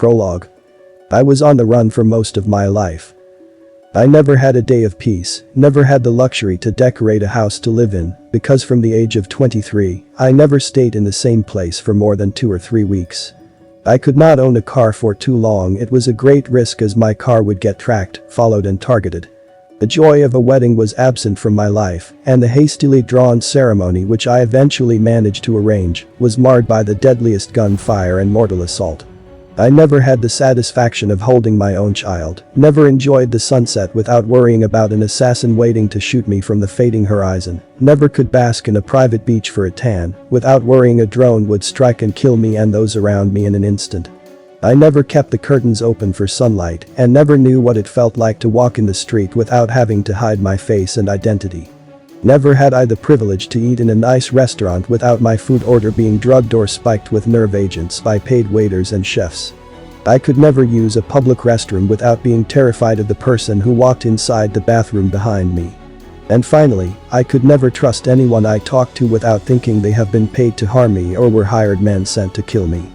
Prologue. I was on the run for most of my life. I never had a day of peace, never had the luxury to decorate a house to live in, because from the age of 23, I never stayed in the same place for more than 2 or 3 weeks. I could not own a car for too long. It was a great risk as my car would get tracked, followed and targeted. The joy of a wedding was absent from my life, and the hastily drawn ceremony which I eventually managed to arrange was marred by the deadliest gunfire and mortal assault. I never had the satisfaction of holding my own child, never enjoyed the sunset without worrying about an assassin waiting to shoot me from the fading horizon, never could bask in a private beach for a tan without worrying a drone would strike and kill me and those around me in an instant. I never kept the curtains open for sunlight and never knew what it felt like to walk in the street without having to hide my face and identity. Never had I the privilege to eat in a nice restaurant without my food order being drugged or spiked with nerve agents by paid waiters and chefs. I could never use a public restroom without being terrified of the person who walked inside the bathroom behind me. And finally, I could never trust anyone I talked to without thinking they have been paid to harm me or were hired men sent to kill me.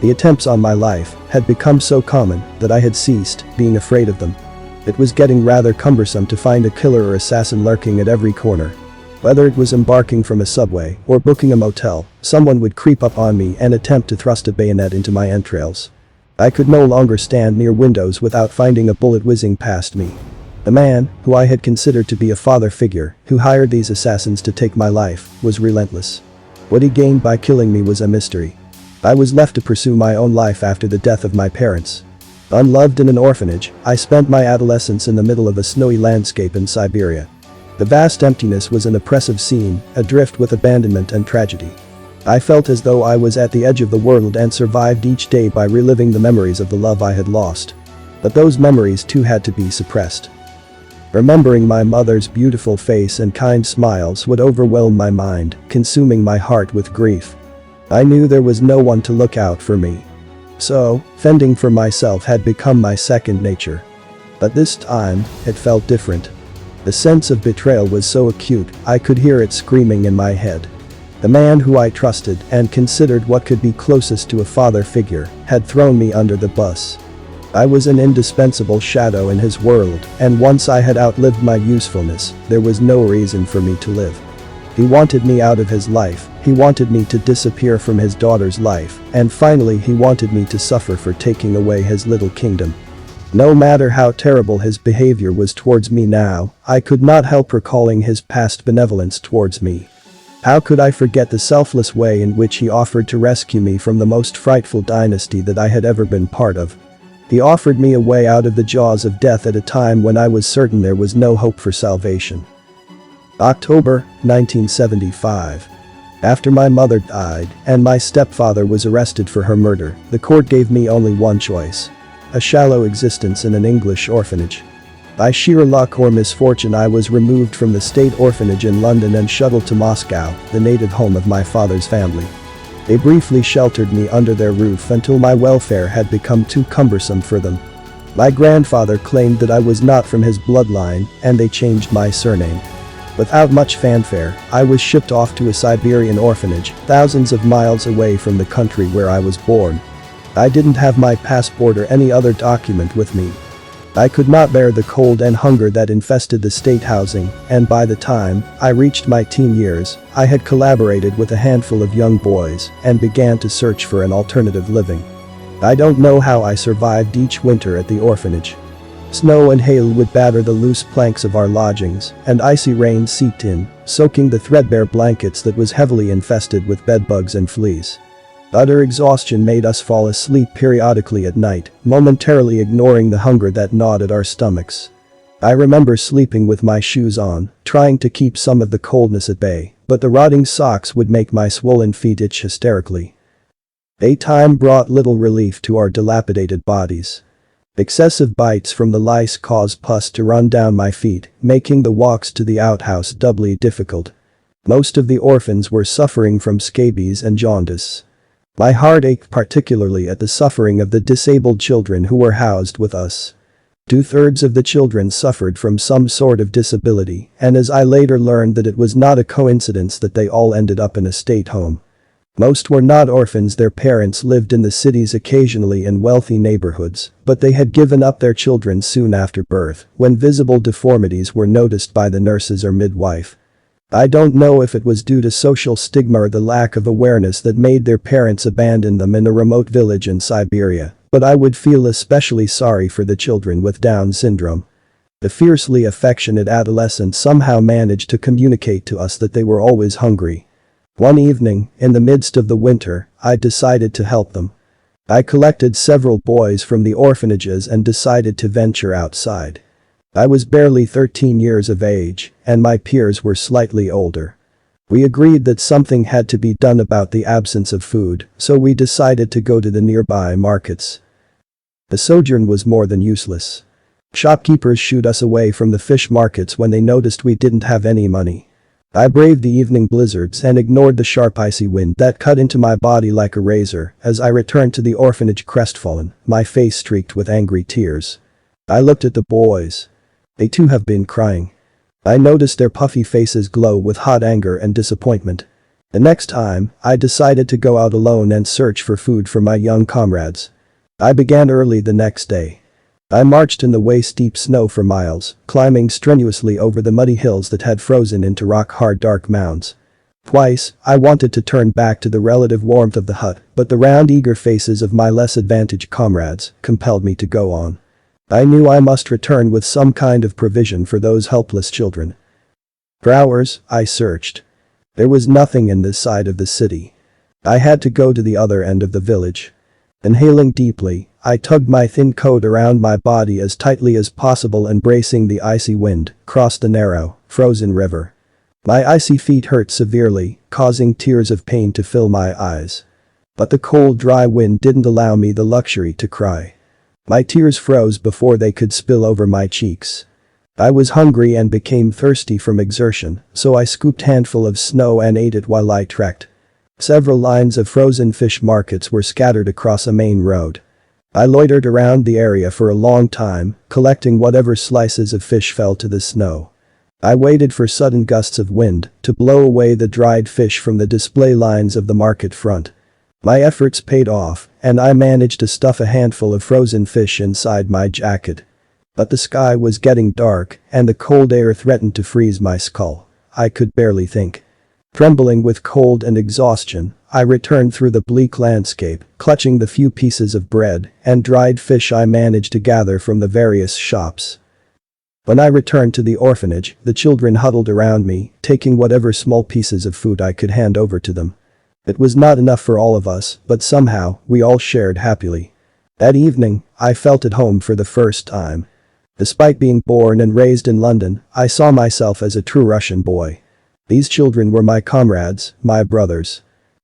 The attempts on my life had become so common that I had ceased being afraid of them. It was getting rather cumbersome to find a killer or assassin lurking at every corner. Whether it was embarking from a subway or booking a motel, someone would creep up on me and attempt to thrust a bayonet into my entrails. I could no longer stand near windows without finding a bullet whizzing past me. The man, who I had considered to be a father figure, who hired these assassins to take my life, was relentless. What he gained by killing me was a mystery. I was left to pursue my own life after the death of my parents. Unloved in an orphanage, I spent my adolescence in the middle of a snowy landscape in Siberia. The vast emptiness was an oppressive scene, adrift with abandonment and tragedy. I felt as though I was at the edge of the world and survived each day by reliving the memories of the love I had lost. But those memories too had to be suppressed. Remembering my mother's beautiful face and kind smiles would overwhelm my mind, consuming my heart with grief. I knew there was no one to look out for me. So, fending for myself had become my second nature. But this time, it felt different. The sense of betrayal was so acute, I could hear it screaming in my head. The man who I trusted and considered what could be closest to a father figure had thrown me under the bus. I was an indispensable shadow in his world, and once I had outlived my usefulness, there was no reason for me to live. He wanted me out of his life, he wanted me to disappear from his daughter's life, and finally he wanted me to suffer for taking away his little kingdom. No matter how terrible his behavior was towards me now, I could not help recalling his past benevolence towards me. How could I forget the selfless way in which he offered to rescue me from the most frightful dynasty that I had ever been part of? He offered me a way out of the jaws of death at a time when I was certain there was no hope for salvation. October 1975. After my mother died and my stepfather was arrested for her murder, the court gave me only one choice: a shallow existence in an English orphanage. By sheer luck or misfortune, I was removed from the state orphanage in London and shuttled to Moscow, the native home of my father's family. They briefly sheltered me under their roof until my welfare had become too cumbersome for them. My grandfather claimed that I was not from his bloodline, and they changed my surname. Without much fanfare, I was shipped off to a Siberian orphanage, thousands of miles away from the country where I was born. I didn't have my passport or any other document with me. I could not bear the cold and hunger that infested the state housing, and by the time I reached my teen years, I had collaborated with a handful of young boys and began to search for an alternative living. I don't know how I survived each winter at the orphanage. Snow and hail would batter the loose planks of our lodgings, and icy rain seeped in, soaking the threadbare blankets that was heavily infested with bedbugs and fleas. Utter exhaustion made us fall asleep periodically at night, momentarily ignoring the hunger that gnawed at our stomachs. I remember sleeping with my shoes on, trying to keep some of the coldness at bay, but the rotting socks would make my swollen feet itch hysterically. Daytime brought little relief to our dilapidated bodies. Excessive bites from the lice caused pus to run down my feet, making the walks to the outhouse doubly difficult. Most of the orphans were suffering from scabies and jaundice. My heart ached particularly at the suffering of the disabled children who were housed with us. 2/3 of the children suffered from some sort of disability, and as I later learned that it was not a coincidence that they all ended up in a state home. Most were not orphans, their parents lived in the cities, occasionally in wealthy neighborhoods, but they had given up their children soon after birth, when visible deformities were noticed by the nurses or midwife. I don't know if it was due to social stigma or the lack of awareness that made their parents abandon them in a remote village in Siberia, but I would feel especially sorry for the children with Down syndrome. The fiercely affectionate adolescents somehow managed to communicate to us that they were always hungry. One evening, in the midst of the winter, I decided to help them. I collected several boys from the orphanages and decided to venture outside. I was barely 13 years of age, and my peers were slightly older. We agreed that something had to be done about the absence of food, so we decided to go to the nearby markets. The sojourn was more than useless. Shopkeepers shooed us away from the fish markets when they noticed we didn't have any money. I braved the evening blizzards and ignored the sharp icy wind that cut into my body like a razor as I returned to the orphanage crestfallen, my face streaked with angry tears. I looked at the boys. They too have been crying. I noticed their puffy faces glow with hot anger and disappointment. The next time, I decided to go out alone and search for food for my young comrades. I began early the next day. I marched in the waist-deep snow for miles, climbing strenuously over the muddy hills that had frozen into rock-hard dark mounds. Twice, I wanted to turn back to the relative warmth of the hut, but the round eager faces of my less advantaged comrades compelled me to go on. I knew I must return with some kind of provision for those helpless children. For hours, I searched. There was nothing in this side of the city. I had to go to the other end of the village. Inhaling deeply, I tugged my thin coat around my body as tightly as possible and bracing the icy wind, crossed the narrow, frozen river. My icy feet hurt severely, causing tears of pain to fill my eyes. But the cold dry wind didn't allow me the luxury to cry. My tears froze before they could spill over my cheeks. I was hungry and became thirsty from exertion, so I scooped a handful of snow and ate it while I trekked. Several lines of frozen fish markets were scattered across a main road. I loitered around the area for a long time, collecting whatever slices of fish fell to the snow. I waited for sudden gusts of wind to blow away the dried fish from the display lines of the market front. My efforts paid off, and I managed to stuff a handful of frozen fish inside my jacket. But the sky was getting dark, and the cold air threatened to freeze my skull. I could barely think. Trembling with cold and exhaustion, I returned through the bleak landscape, clutching the few pieces of bread and dried fish I managed to gather from the various shops. When I returned to the orphanage, the children huddled around me, taking whatever small pieces of food I could hand over to them. It was not enough for all of us, but somehow, we all shared happily. That evening, I felt at home for the first time. Despite being born and raised in London, I saw myself as a true Russian boy. These children were my comrades, my brothers.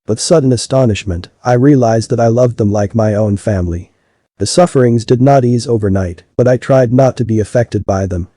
With sudden astonishment, I realized that I loved them like my own family. The sufferings did not ease overnight, but I tried not to be affected by them.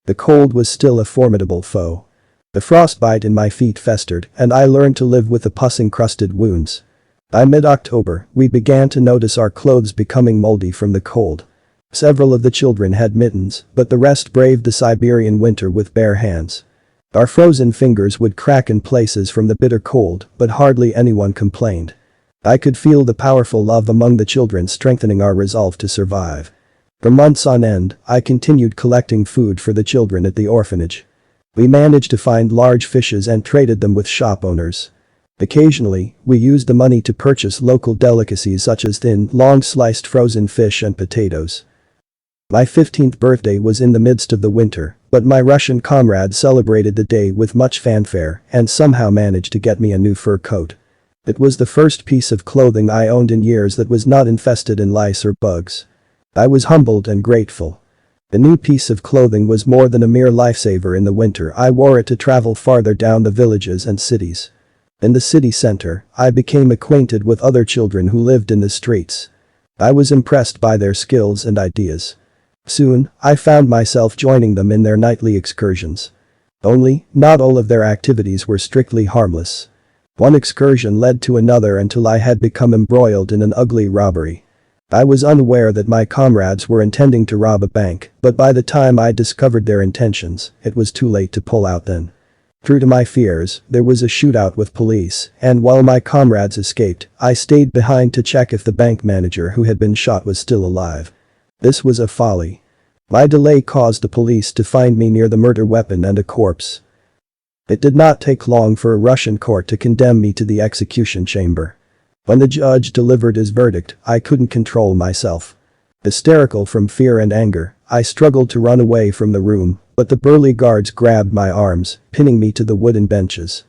The cold was still a formidable foe. The frostbite in my feet festered, and I learned to live with the pus-encrusted wounds. By mid-October, we began to notice our clothes becoming moldy from the cold. Several of the children had mittens, but the rest braved the Siberian winter with bare hands. Our frozen fingers would crack in places from the bitter cold, but hardly anyone complained. I could feel the powerful love among the children strengthening our resolve to survive. For months on end, I continued collecting food for the children at the orphanage. We managed to find large fishes and traded them with shop owners. Occasionally, we used the money to purchase local delicacies such as thin, long-sliced frozen fish and potatoes. My 15th birthday was in the midst of the winter, but my Russian comrades celebrated the day with much fanfare and somehow managed to get me a new fur coat. It was the first piece of clothing I owned in years that was not infested in lice or bugs. I was humbled and grateful. The new piece of clothing was more than a mere lifesaver in the winter. I wore it to travel farther down the villages and cities. In the city center, I became acquainted with other children who lived in the streets. I was impressed by their skills and ideas. Soon, I found myself joining them in their nightly excursions. Only, not all of their activities were strictly harmless. One excursion led to another until I had become embroiled in an ugly robbery. I was unaware that my comrades were intending to rob a bank, but by the time I discovered their intentions, it was too late to pull out then. True to my fears, there was a shootout with police, and while my comrades escaped, I stayed behind to check if the bank manager who had been shot was still alive. This was a folly. My delay caused the police to find me near the murder weapon and a corpse. It did not take long for a Russian court to condemn me to the execution chamber. When the judge delivered his verdict, I couldn't control myself. Hysterical from fear and anger, I struggled to run away from the room, but the burly guards grabbed my arms, pinning me to the wooden benches.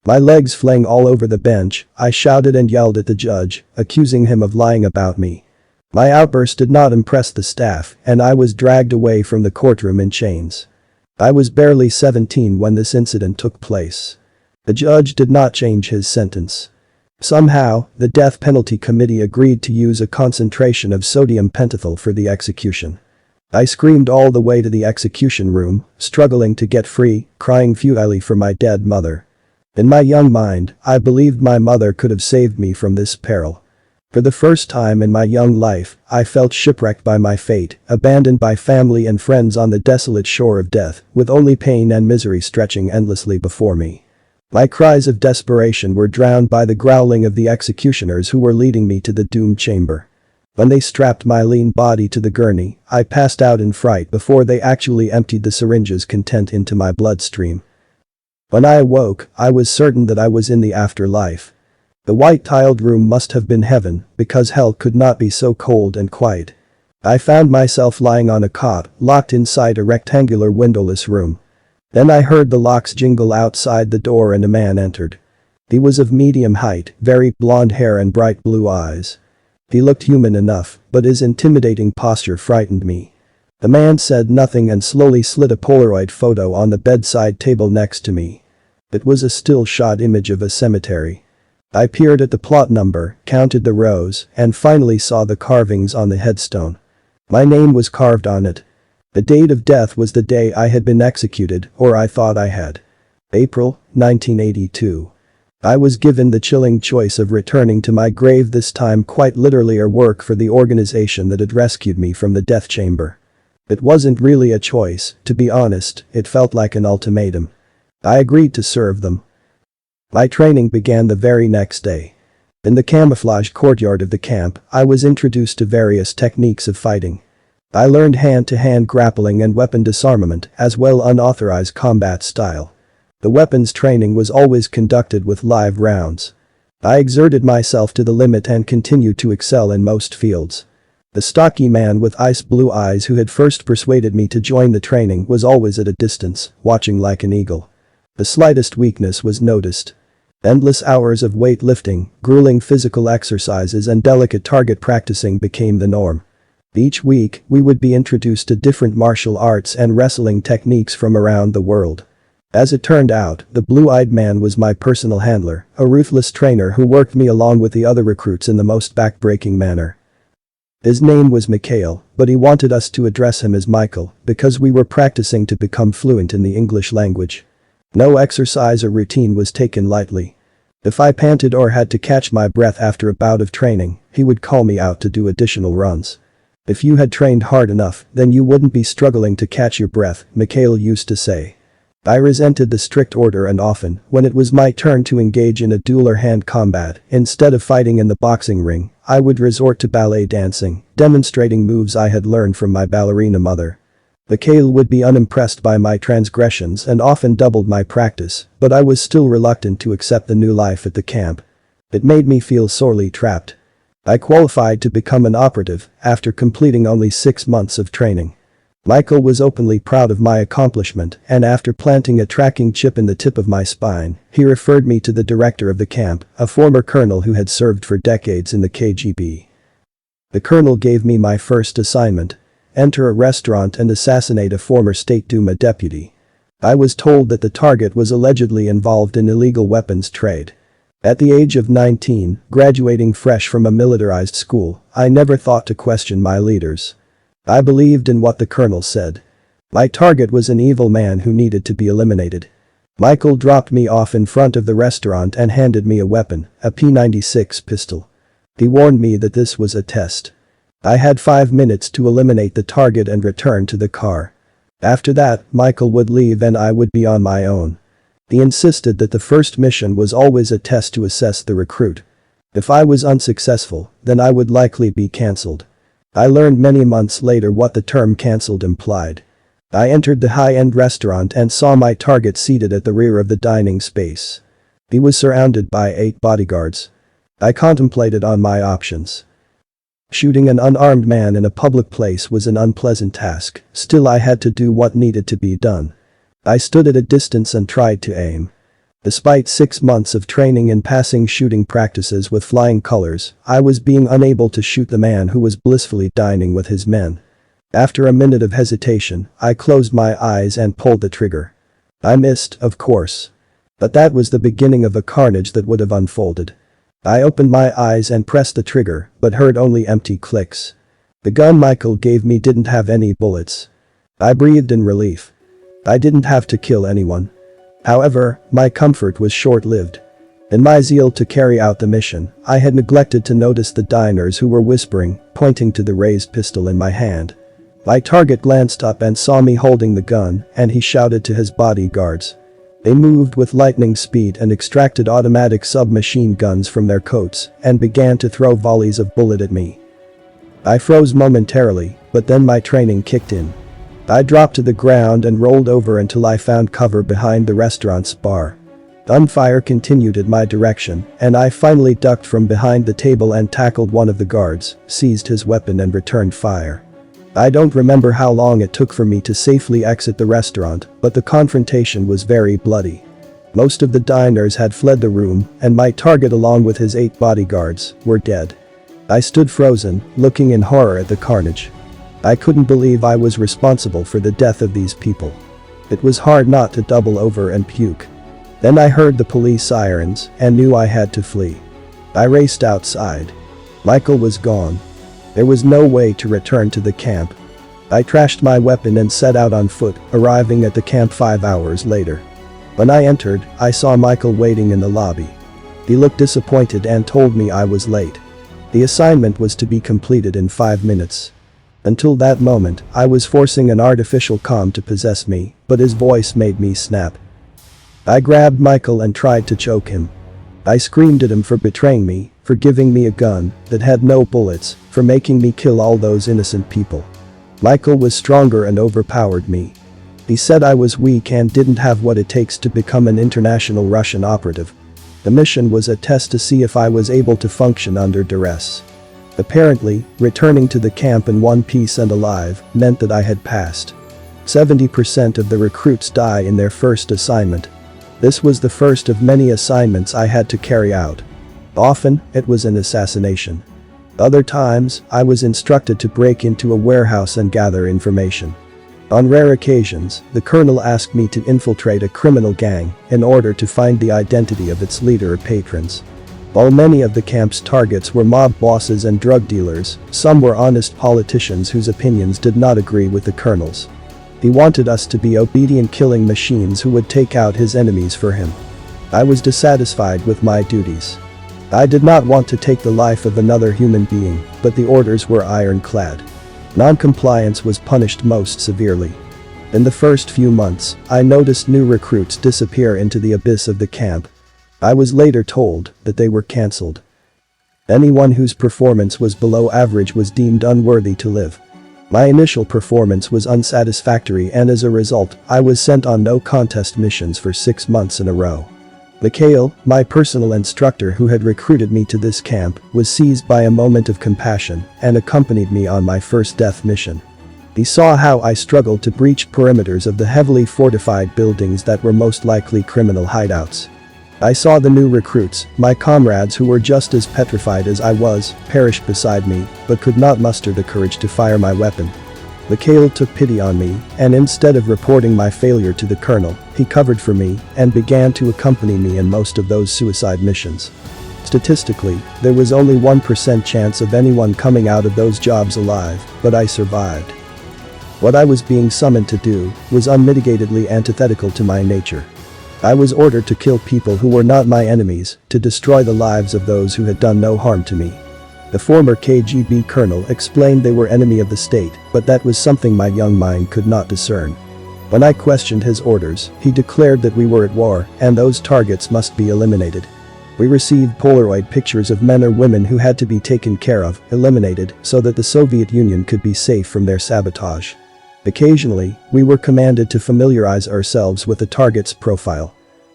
My legs flaying all over the bench, I shouted and yelled at the judge, accusing him of lying about me. My outburst did not impress the staff, and I was dragged away from the courtroom in chains. I was barely 17 when this incident took place. The judge did not change his sentence. Somehow, the death penalty committee agreed to use a concentration of sodium pentothal for the execution. I screamed all the way to the execution room, struggling to get free, crying futilely for my dead mother. In my young mind, I believed my mother could have saved me from this peril. For the first time in my young life, I felt shipwrecked by my fate, abandoned by family and friends on the desolate shore of death, with only pain and misery stretching endlessly before me. My cries of desperation were drowned by the growling of the executioners who were leading me to the doomed chamber. When they strapped my lean body to the gurney, I passed out in fright before they actually emptied the syringe's content into my bloodstream. When I awoke, I was certain that I was in the afterlife. The white-tiled room must have been heaven, because hell could not be so cold and quiet. I found myself lying on a cot, locked inside a rectangular windowless room. Then I heard the locks jingle outside the door and a man entered. He was of medium height, very blonde hair and bright blue eyes. He looked human enough, but his intimidating posture frightened me. The man said nothing and slowly slid a Polaroid photo on the bedside table next to me. It was a still-shot image of a cemetery. I peered at the plot number, counted the rows, and finally saw the carvings on the headstone. My name was carved on it. The date of death was the day I had been executed, or I thought I had. April, 1982. I was given the chilling choice of returning to my grave, this time quite literally, or work for the organization that had rescued me from the death chamber. It wasn't really a choice, to be honest, it felt like an ultimatum. I agreed to serve them. My training began the very next day. In the camouflage courtyard of the camp, I was introduced to various techniques of fighting. I learned hand-to-hand grappling and weapon disarmament, as well unauthorized combat style. The weapons training was always conducted with live rounds. I exerted myself to the limit and continued to excel in most fields. The stocky man with ice blue eyes who had first persuaded me to join the training was always at a distance, watching like an eagle. The slightest weakness was noticed. Endless hours of weightlifting, grueling physical exercises and delicate target practicing became the norm. Each week, we would be introduced to different martial arts and wrestling techniques from around the world. As it turned out, the blue-eyed man was my personal handler, a ruthless trainer who worked me along with the other recruits in the most backbreaking manner. His name was Mikhail, but he wanted us to address him as Michael, because we were practicing to become fluent in the English language. No exercise or routine was taken lightly. If I panted or had to catch my breath after a bout of training, he would call me out to do additional runs. If you had trained hard enough, then you wouldn't be struggling to catch your breath, Mikhail used to say. I resented the strict order, and often, when it was my turn to engage in a duel or hand combat, instead of fighting in the boxing ring, I would resort to ballet dancing, demonstrating moves I had learned from my ballerina mother. Mikhail would be unimpressed by my transgressions and often doubled my practice, but I was still reluctant to accept the new life at the camp. It made me feel sorely trapped. I qualified to become an operative after completing only 6 months of training. Michael was openly proud of my accomplishment, and after planting a tracking chip in the tip of my spine, he referred me to the director of the camp, a former colonel who had served for decades in the KGB. The colonel gave me my first assignment: enter a restaurant and assassinate a former State Duma deputy. I was told that the target was allegedly involved in illegal weapons trade. At the age of 19, graduating fresh from a militarized school, I never thought to question my leaders. I believed in what the colonel said. My target was an evil man who needed to be eliminated. Michael dropped me off in front of the restaurant and handed me a weapon, a P96 pistol. He warned me that this was a test. I had 5 minutes to eliminate the target and return to the car. After that, Michael would leave and I would be on my own. He insisted that the first mission was always a test to assess the recruit. If I was unsuccessful, then I would likely be cancelled. I learned many months later what the term cancelled implied. I entered the high-end restaurant and saw my target seated at the rear of the dining space. He was surrounded by 8 bodyguards. I contemplated on my options. Shooting an unarmed man in a public place was an unpleasant task, still I had to do what needed to be done. I stood at a distance and tried to aim. Despite 6 months of training in passing shooting practices with flying colors, I was being unable to shoot the man who was blissfully dining with his men. After a minute of hesitation, I closed my eyes and pulled the trigger. I missed, of course. But that was the beginning of a carnage that would have unfolded. I opened my eyes and pressed the trigger, but heard only empty clicks. The gun Michael gave me didn't have any bullets. I breathed in relief. I didn't have to kill anyone. However, my comfort was short-lived. In my zeal to carry out the mission, I had neglected to notice the diners who were whispering, pointing to the raised pistol in my hand. My target glanced up and saw me holding the gun, and he shouted to his bodyguards. They moved with lightning speed and extracted automatic submachine guns from their coats and began to throw volleys of bullets at me. I froze momentarily, but then my training kicked in. I dropped to the ground and rolled over until I found cover behind the restaurant's bar. Gunfire continued in my direction, and I finally ducked from behind the table and tackled one of the guards, seized his weapon and returned fire. I don't remember how long it took for me to safely exit the restaurant, but the confrontation was very bloody. Most of the diners had fled the room, and my target along with his 8 bodyguards were dead. I stood frozen, looking in horror at the carnage. I couldn't believe I was responsible for the death of these people. It was hard not to double over and puke. Then I heard the police sirens and knew I had to flee. I raced outside. Michael was gone. There was no way to return to the camp. I trashed my weapon and set out on foot, arriving at the camp 5 hours later. When I entered, I saw Michael waiting in the lobby. He looked disappointed and told me I was late. The assignment was to be completed in 5 minutes. Until that moment, I was forcing an artificial calm to possess me, but his voice made me snap. I grabbed Michael and tried to choke him. I screamed at him for betraying me, for giving me a gun that had no bullets, for making me kill all those innocent people. Michael was stronger and overpowered me. He said I was weak and didn't have what it takes to become an international Russian operative. The mission was a test to see if I was able to function under duress. Apparently, returning to the camp in one piece and alive meant that I had passed. 70% of the recruits die in their first assignment. This was the first of many assignments I had to carry out. Often, it was an assassination. Other times, I was instructed to break into a warehouse and gather information. On rare occasions, the colonel asked me to infiltrate a criminal gang in order to find the identity of its leader or patrons. While many of the camp's targets were mob bosses and drug dealers, some were honest politicians whose opinions did not agree with the colonel's. He wanted us to be obedient killing machines who would take out his enemies for him. I was dissatisfied with my duties. I did not want to take the life of another human being, but the orders were ironclad. Non-compliance was punished most severely. In the first few months, I noticed new recruits disappear into the abyss of the camp. I was later told that they were cancelled. Anyone whose performance was below average was deemed unworthy to live. My initial performance was unsatisfactory and as a result, I was sent on no-contest missions for 6 months in a row. Mikhail, my personal instructor who had recruited me to this camp, was seized by a moment of compassion and accompanied me on my first death mission. He saw how I struggled to breach perimeters of the heavily fortified buildings that were most likely criminal hideouts. I saw the new recruits, my comrades who were just as petrified as I was, perish beside me, but could not muster the courage to fire my weapon. Mikhail took pity on me, and instead of reporting my failure to the colonel, he covered for me and began to accompany me in most of those suicide missions. Statistically, there was only 1% chance of anyone coming out of those jobs alive, but I survived. What I was being summoned to do was unmitigatedly antithetical to my nature. I was ordered to kill people who were not my enemies, to destroy the lives of those who had done no harm to me. The former KGB colonel explained they were enemy of the state, but that was something my young mind could not discern. When I questioned his orders, he declared that we were at war and those targets must be eliminated. We received Polaroid pictures of men or women who had to be taken care of, eliminated, so that the Soviet Union could be safe from their sabotage. Occasionally, we were commanded to familiarize ourselves with the target's profile.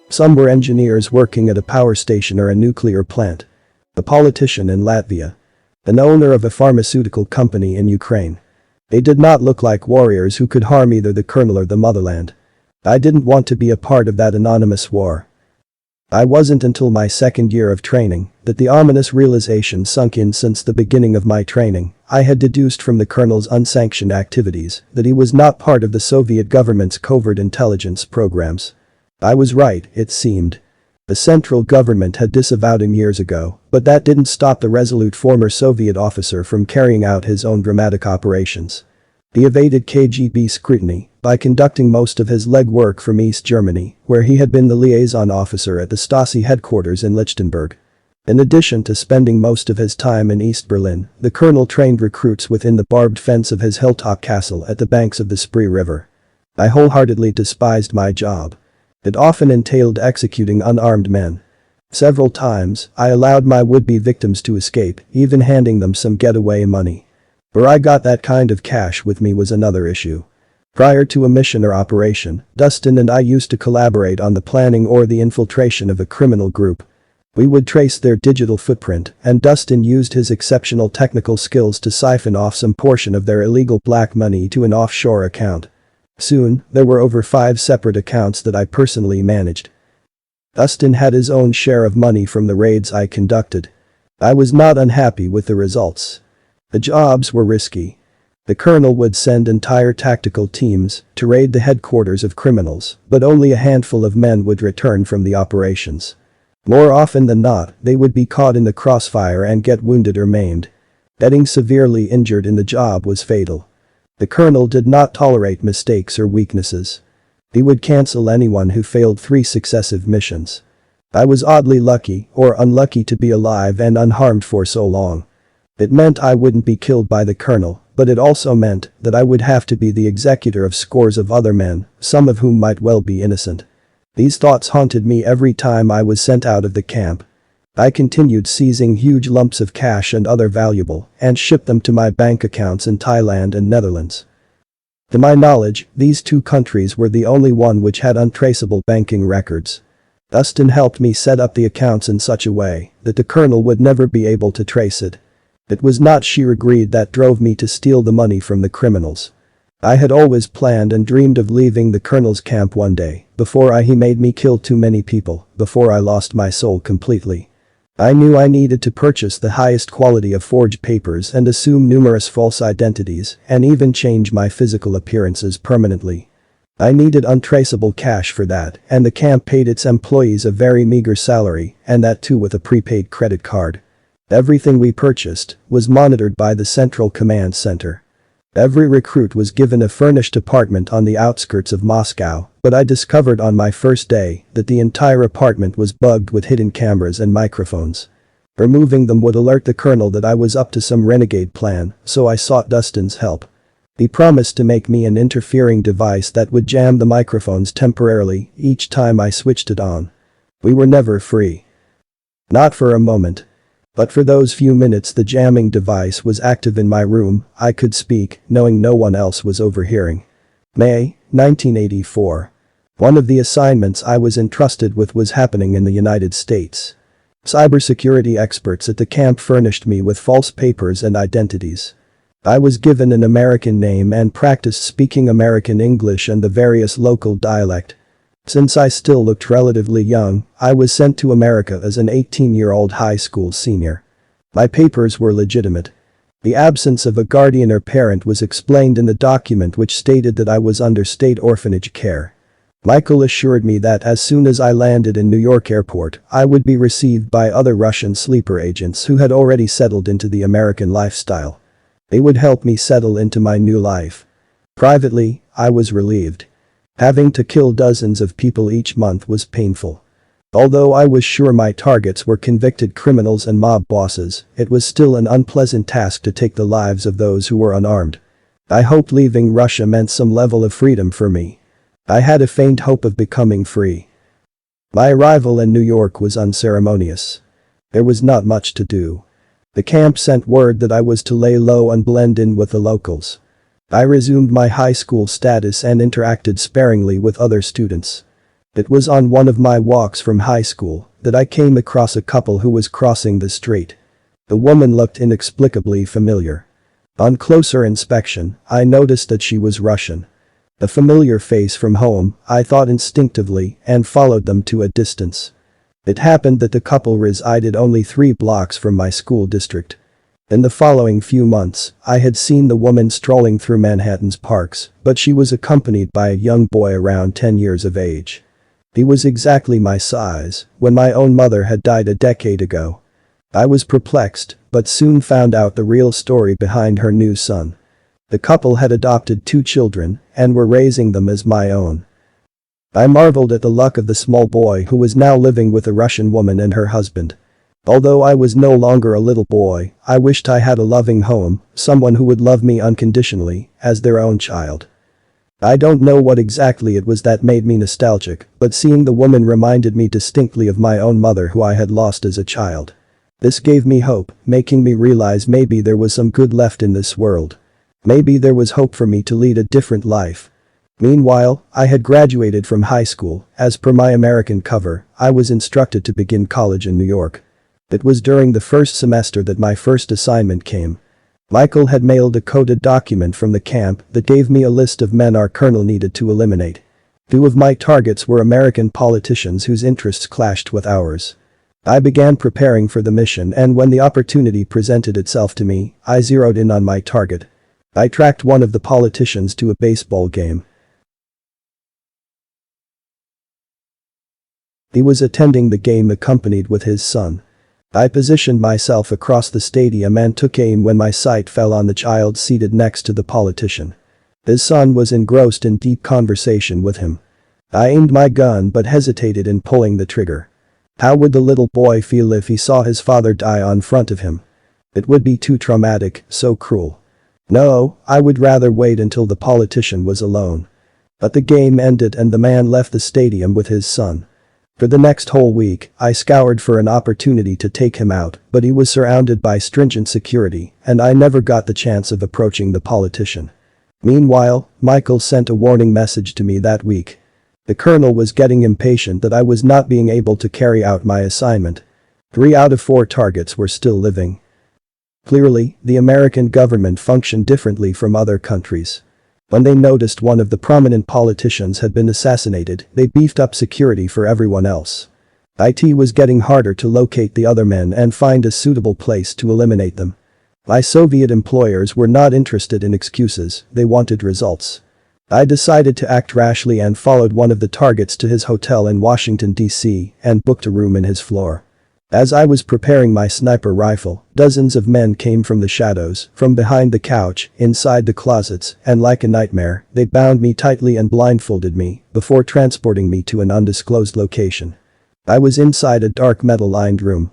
Some were engineers working at a power station or a nuclear plant. A politician in Latvia. An owner of a pharmaceutical company in Ukraine. They did not look like warriors who could harm either the colonel or the motherland. I didn't want to be a part of that anonymous war. I wasn't until my second year of training that the ominous realization sunk in. Since the beginning of my training, I had deduced from the colonel's unsanctioned activities that he was not part of the Soviet government's covert intelligence programs. I was right, it seemed. The central government had disavowed him years ago, but that didn't stop the resolute former Soviet officer from carrying out his own dramatic operations. He evaded KGB scrutiny by conducting most of his legwork from East Germany, where he had been the liaison officer at the Stasi headquarters in Lichtenberg. In addition to spending most of his time in East Berlin, the colonel trained recruits within the barbed fence of his hilltop castle at the banks of the Spree River. I wholeheartedly despised my job. It often entailed executing unarmed men. Several times, I allowed my would-be victims to escape, even handing them some getaway money. Where I got that kind of cash with me was another issue. Prior to a mission or operation, Dustin and I used to collaborate on the planning or the infiltration of a criminal group. We would trace their digital footprint, and Dustin used his exceptional technical skills to siphon off some portion of their illegal black money to an offshore account. Soon, there were over 5 separate accounts that I personally managed. Dustin had his own share of money from the raids I conducted. I was not unhappy with the results. The jobs were risky. The colonel would send entire tactical teams to raid the headquarters of criminals, but only a handful of men would return from the operations. More often than not, they would be caught in the crossfire and get wounded or maimed. Getting severely injured in the job was fatal. The colonel did not tolerate mistakes or weaknesses. He would cancel anyone who failed 3 successive missions. I was oddly lucky or unlucky to be alive and unharmed for so long. It meant I wouldn't be killed by the colonel, but it also meant that I would have to be the executor of scores of other men, some of whom might well be innocent. These thoughts haunted me every time I was sent out of the camp. I continued seizing huge lumps of cash and other valuable and shipped them to my bank accounts in Thailand and Netherlands. To my knowledge, these 2 countries were the only one which had untraceable banking records. Dustin helped me set up the accounts in such a way that the colonel would never be able to trace it. It was not sheer greed that drove me to steal the money from the criminals. I had always planned and dreamed of leaving the colonel's camp one day, before he made me kill too many people, before I lost my soul completely. I knew I needed to purchase the highest quality of forged papers and assume numerous false identities and even change my physical appearances permanently. I needed untraceable cash for that, and the camp paid its employees a very meager salary, and that too with a prepaid credit card. Everything we purchased was monitored by the Central Command Center. Every recruit was given a furnished apartment on the outskirts of Moscow, but I discovered on my first day that the entire apartment was bugged with hidden cameras and microphones. Removing them would alert the colonel that I was up to some renegade plan, so I sought Dustin's help. He promised to make me an interfering device that would jam the microphones temporarily each time I switched it on. We were never free. Not for a moment. But for those few minutes the jamming device was active in my room, I could speak, knowing no one else was overhearing. May 1984. One of the assignments I was entrusted with was happening in the United States. Cybersecurity experts at the camp furnished me with false papers and identities. I was given an American name and practiced speaking American English and the various local dialect. Since I still looked relatively young, I was sent to America as an 18-year-old high school senior. My papers were legitimate. The absence of a guardian or parent was explained in the document which stated that I was under state orphanage care. Michael assured me that as soon as I landed in New York Airport, I would be received by other Russian sleeper agents who had already settled into the American lifestyle. They would help me settle into my new life. Privately, I was relieved. Having to kill dozens of people each month was painful. Although I was sure my targets were convicted criminals and mob bosses, it was still an unpleasant task to take the lives of those who were unarmed. I hoped leaving Russia meant some level of freedom for me. I had a faint hope of becoming free. My arrival in New York was unceremonious. There was not much to do. The camp sent word that I was to lay low and blend in with the locals. I resumed my high school status and interacted sparingly with other students. It was on one of my walks from high school that I came across a couple who was crossing the street. The woman looked inexplicably familiar. On closer inspection, I noticed that she was Russian. A familiar face from home, I thought instinctively and followed them to a distance. It happened that the couple resided only 3 blocks from my school district. In the following few months, I had seen the woman strolling through Manhattan's parks, but she was accompanied by a young boy around 10 years of age. He was exactly my size when my own mother had died a decade ago. I was perplexed, but soon found out the real story behind her new son. The couple had adopted 2 children and were raising them as my own. I marveled at the luck of the small boy who was now living with a Russian woman and her husband. Although I was no longer a little boy, I wished I had a loving home, someone who would love me unconditionally, as their own child. I don't know what exactly it was that made me nostalgic, but seeing the woman reminded me distinctly of my own mother who I had lost as a child. This gave me hope, making me realize maybe there was some good left in this world. Maybe there was hope for me to lead a different life. Meanwhile, I had graduated from high school. As per my American cover, I was instructed to begin college in New York. It was during the first semester that my first assignment came. Michael had mailed a coded document from the camp that gave me a list of men our colonel needed to eliminate. 2 of my targets were American politicians whose interests clashed with ours. I began preparing for the mission, and when the opportunity presented itself to me, I zeroed in on my target. I tracked one of the politicians to a baseball game. He was attending the game accompanied with his son. I positioned myself across the stadium and took aim when my sight fell on the child seated next to the politician. His son was engrossed in deep conversation with him. I aimed my gun but hesitated in pulling the trigger. How would the little boy feel if he saw his father die on front of him? It would be too traumatic, so cruel. No, I would rather wait until the politician was alone. But the game ended and the man left the stadium with his son. For the next whole week, I scoured for an opportunity to take him out, but he was surrounded by stringent security, and I never got the chance of approaching the politician. Meanwhile, Michael sent a warning message to me that week. The colonel was getting impatient that I was not being able to carry out my assignment. 3 out of 4 targets were still living. Clearly, the American government functioned differently from other countries. When they noticed one of the prominent politicians had been assassinated, they beefed up security for everyone else. It was getting harder to locate the other men and find a suitable place to eliminate them. My Soviet employers were not interested in excuses, they wanted results. I decided to act rashly and followed one of the targets to his hotel in Washington, D.C. and booked a room in his floor. As I was preparing my sniper rifle, dozens of men came from the shadows, from behind the couch, inside the closets, and like a nightmare, they bound me tightly and blindfolded me before transporting me to an undisclosed location. I was inside a dark metal-lined room.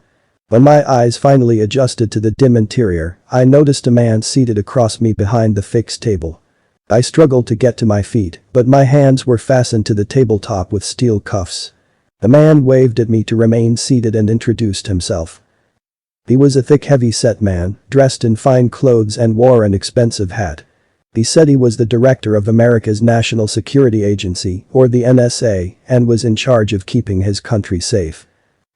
When my eyes finally adjusted to the dim interior, I noticed a man seated across me behind the fixed table. I struggled to get to my feet, but my hands were fastened to the tabletop with steel cuffs. The man waved at me to remain seated and introduced himself. He was a thick heavy-set man, dressed in fine clothes and wore an expensive hat. He said he was the director of America's National Security Agency, or the NSA, and was in charge of keeping his country safe.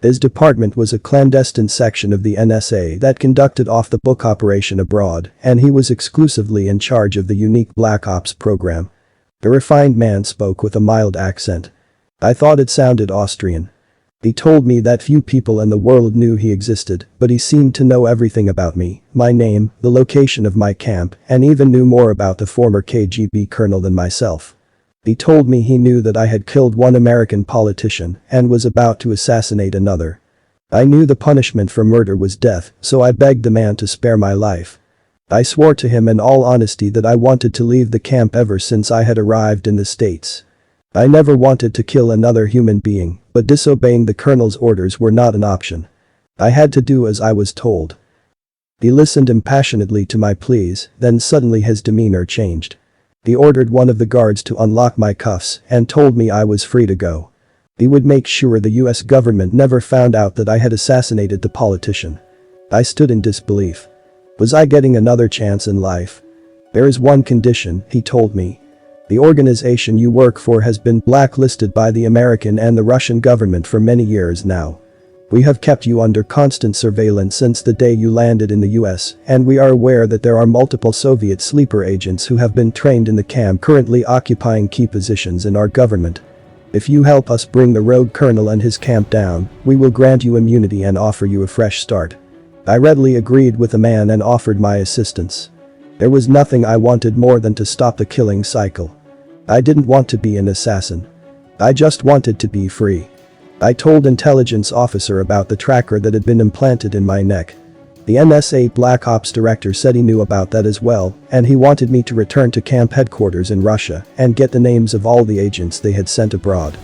His department was a clandestine section of the NSA that conducted off-the-book operation abroad, and he was exclusively in charge of the unique Black Ops program. The refined man spoke with a mild accent. I thought it sounded Austrian. He told me that few people in the world knew he existed, but he seemed to know everything about me, my name, the location of my camp, and even knew more about the former KGB colonel than myself. He told me he knew that I had killed one American politician and was about to assassinate another. I knew the punishment for murder was death, so I begged the man to spare my life. I swore to him in all honesty that I wanted to leave the camp ever since I had arrived in the States. I never wanted to kill another human being, but disobeying the colonel's orders were not an option. I had to do as I was told. He listened impassionately to my pleas, then suddenly his demeanor changed. He ordered one of the guards to unlock my cuffs and told me I was free to go. He would make sure the US government never found out that I had assassinated the politician. I stood in disbelief. Was I getting another chance in life? There is one condition, he told me. The organization you work for has been blacklisted by the American and the Russian government for many years now. We have kept you under constant surveillance since the day you landed in the US, and we are aware that there are multiple Soviet sleeper agents who have been trained in the camp currently occupying key positions in our government. If you help us bring the rogue colonel and his camp down, we will grant you immunity and offer you a fresh start. I readily agreed with the man and offered my assistance. There was nothing I wanted more than to stop the killing cycle. I didn't want to be an assassin. I just wanted to be free. I told intelligence officer about the tracker that had been implanted in my neck. The NSA Black Ops director said he knew about that as well, and he wanted me to return to camp headquarters in Russia and get the names of all the agents they had sent abroad.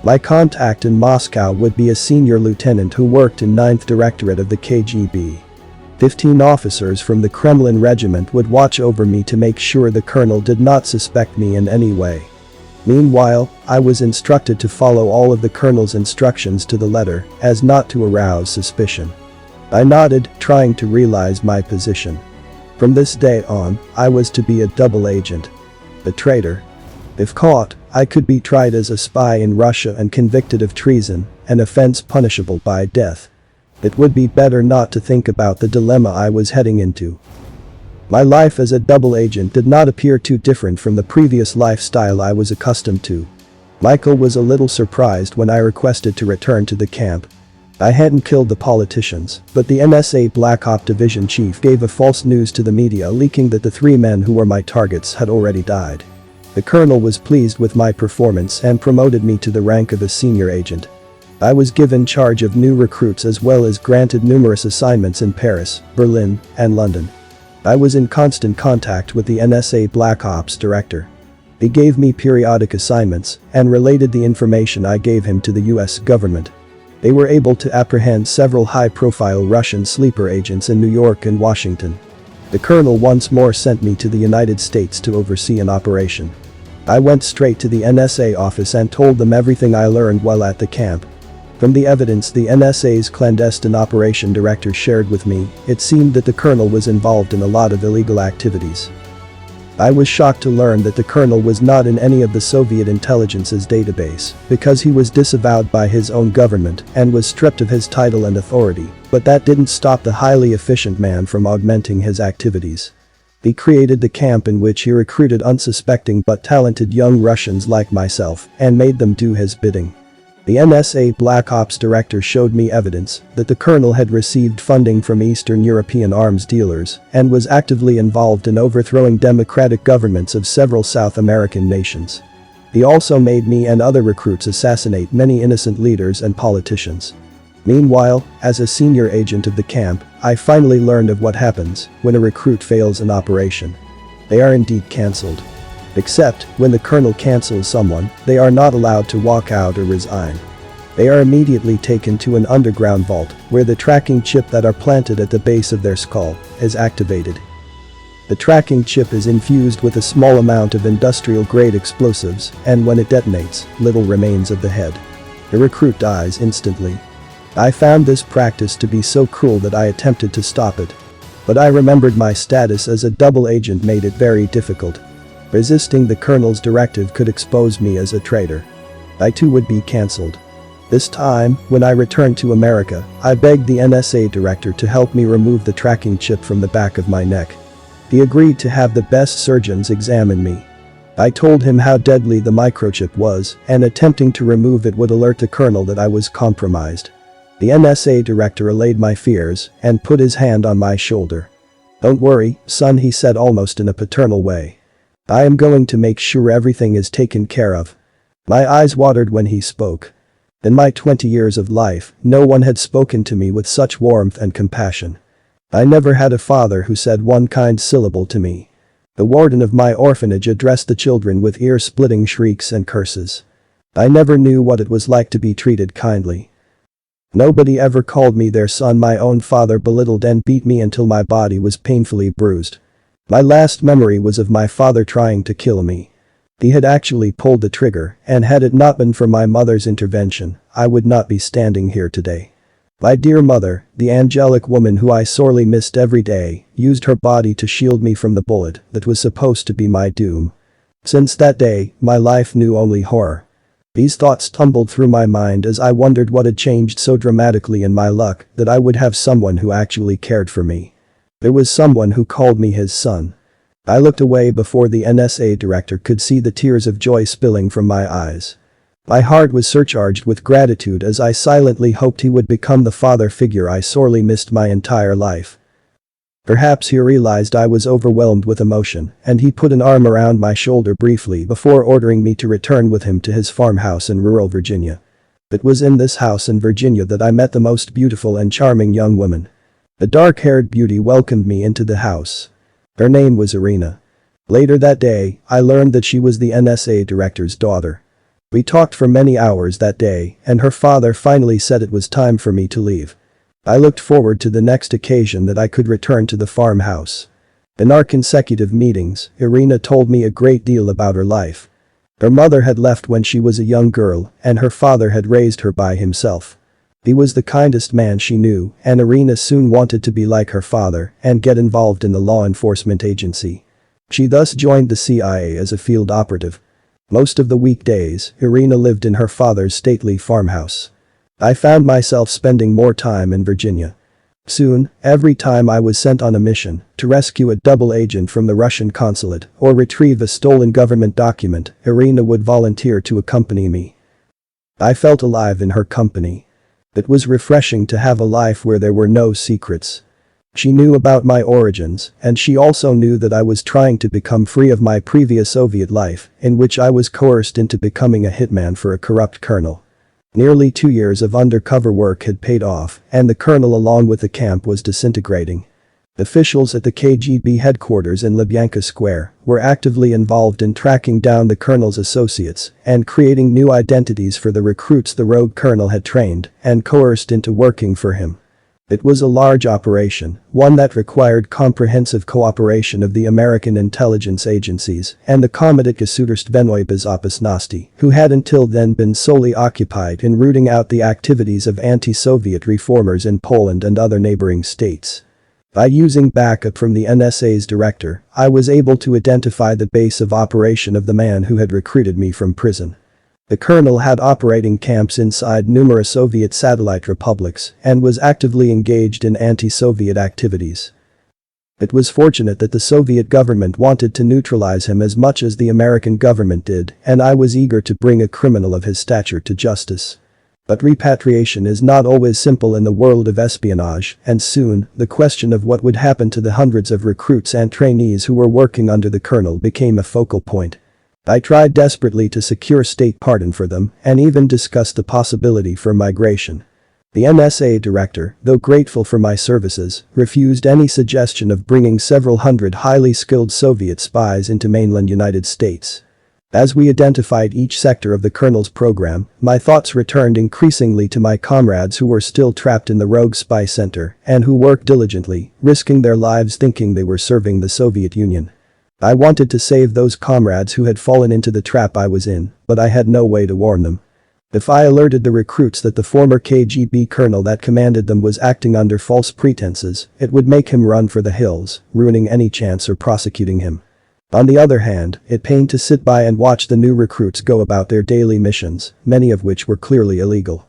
My contact in Moscow would be a senior lieutenant who worked in 9th Directorate of the KGB. 15 officers from the Kremlin regiment would watch over me to make sure the colonel did not suspect me in any way. Meanwhile, I was instructed to follow all of the colonel's instructions to the letter, as not to arouse suspicion. I nodded, trying to realize my position. From this day on, I was to be a double agent. A traitor. If caught, I could be tried as a spy in Russia and convicted of treason, an offense punishable by death. It would be better not to think about the dilemma I was heading into. My life as a double agent did not appear too different from the previous lifestyle I was accustomed to. Michael was a little surprised when I requested to return to the camp. I hadn't killed the politicians, but the NSA Black Op division chief gave a false news to the media leaking that the 3 men who were my targets had already died. The colonel was pleased with my performance and promoted me to the rank of a senior agent. I was given charge of new recruits as well as granted numerous assignments in Paris, Berlin, and London. I was in constant contact with the NSA Black Ops director. He gave me periodic assignments and related the information I gave him to the US government. They were able to apprehend several high-profile Russian sleeper agents in New York and Washington. The colonel once more sent me to the United States to oversee an operation. I went straight to the NSA office and told them everything I learned while at the camp. From the evidence the NSA's clandestine operation director shared with me, it seemed that the colonel was involved in a lot of illegal activities. I was shocked to learn that the colonel was not in any of the Soviet intelligence's database because he was disavowed by his own government and was stripped of his title and authority, but that didn't stop the highly efficient man from augmenting his activities. He created the camp in which he recruited unsuspecting but talented young Russians like myself and made them do his bidding. The NSA Black Ops director showed me evidence that the colonel had received funding from Eastern European arms dealers and was actively involved in overthrowing democratic governments of several South American nations. He also made me and other recruits assassinate many innocent leaders and politicians. Meanwhile, as a senior agent of the camp, I finally learned of what happens when a recruit fails an operation. They are indeed cancelled. Except, when the colonel cancels someone, they are not allowed to walk out or resign. They are immediately taken to an underground vault where the tracking chip that are planted at the base of their skull is activated. The tracking chip is infused with a small amount of industrial-grade explosives, and when it detonates, little remains of the head. The recruit dies instantly. I found this practice to be so cruel that I attempted to stop it. But I remembered my status as a double agent made it very difficult. Resisting the colonel's directive could expose me as a traitor. I too would be cancelled. This time, when I returned to America, I begged the NSA director to help me remove the tracking chip from the back of my neck. He agreed to have the best surgeons examine me. I told him how deadly the microchip was, and attempting to remove it would alert the colonel that I was compromised. The NSA director allayed my fears and put his hand on my shoulder. "Don't worry, son," he said almost in a paternal way. "I am going to make sure everything is taken care of." My eyes watered when he spoke. In my 20 years of life, no one had spoken to me with such warmth and compassion. I never had a father who said one kind syllable to me. The warden of my orphanage addressed the children with ear-splitting shrieks and curses. I never knew what it was like to be treated kindly. Nobody ever called me their son. My own father belittled and beat me until my body was painfully bruised. My last memory was of my father trying to kill me. He had actually pulled the trigger, and had it not been for my mother's intervention, I would not be standing here today. My dear mother, the angelic woman who I sorely missed every day, used her body to shield me from the bullet that was supposed to be my doom. Since that day, my life knew only horror. These thoughts tumbled through my mind as I wondered what had changed so dramatically in my luck that I would have someone who actually cared for me. There was someone who called me his son. I looked away before the NSA director could see the tears of joy spilling from my eyes. My heart was surcharged with gratitude as I silently hoped he would become the father figure I sorely missed my entire life. Perhaps he realized I was overwhelmed with emotion, and he put an arm around my shoulder briefly before ordering me to return with him to his farmhouse in rural Virginia. It was in this house in Virginia that I met the most beautiful and charming young woman. A dark-haired beauty welcomed me into the house. Her name was Irina. Later that day, I learned that she was the NSA director's daughter. We talked for many hours that day, and her father finally said it was time for me to leave. I looked forward to the next occasion that I could return to the farmhouse. In our consecutive meetings, Irina told me a great deal about her life. Her mother had left when she was a young girl, and her father had raised her by himself. He was the kindest man she knew, and Irina soon wanted to be like her father and get involved in the law enforcement agency. She thus joined the CIA as a field operative. Most of the weekdays, Irina lived in her father's stately farmhouse. I found myself spending more time in Virginia. Soon, every time I was sent on a mission to rescue a double agent from the Russian consulate or retrieve a stolen government document, Irina would volunteer to accompany me. I felt alive in her company. It was refreshing to have a life where there were no secrets. She knew about my origins, and she also knew that I was trying to become free of my previous Soviet life, in which I was coerced into becoming a hitman for a corrupt colonel. Nearly 2 years of undercover work had paid off, and the colonel along with the camp was disintegrating. Officials at the KGB headquarters in Lubyanka Square were actively involved in tracking down the colonel's associates and creating new identities for the recruits the rogue colonel had trained and coerced into working for him. It was a large operation, one that required comprehensive cooperation of the American intelligence agencies and the Comité Gasudarstvenной Bezopasnosti, who had until then been solely occupied in rooting out the activities of anti-Soviet reformers in Poland and other neighboring states. By using backup from the NSA's director, I was able to identify the base of operation of the man who had recruited me from prison. The colonel had operating camps inside numerous Soviet satellite republics and was actively engaged in anti-Soviet activities. It was fortunate that the Soviet government wanted to neutralize him as much as the American government did, and I was eager to bring a criminal of his stature to justice. But repatriation is not always simple in the world of espionage, and soon, the question of what would happen to the hundreds of recruits and trainees who were working under the colonel became a focal point. I tried desperately to secure state pardon for them and even discussed the possibility for migration. The NSA director, though grateful for my services, refused any suggestion of bringing several hundred highly skilled Soviet spies into mainland United States. As we identified each sector of the colonel's program, my thoughts returned increasingly to my comrades who were still trapped in the rogue spy center and who worked diligently, risking their lives thinking they were serving the Soviet Union. I wanted to save those comrades who had fallen into the trap I was in, but I had no way to warn them. If I alerted the recruits that the former KGB colonel that commanded them was acting under false pretenses, it would make him run for the hills, ruining any chance of prosecuting him. On the other hand, it pained to sit by and watch the new recruits go about their daily missions, many of which were clearly illegal.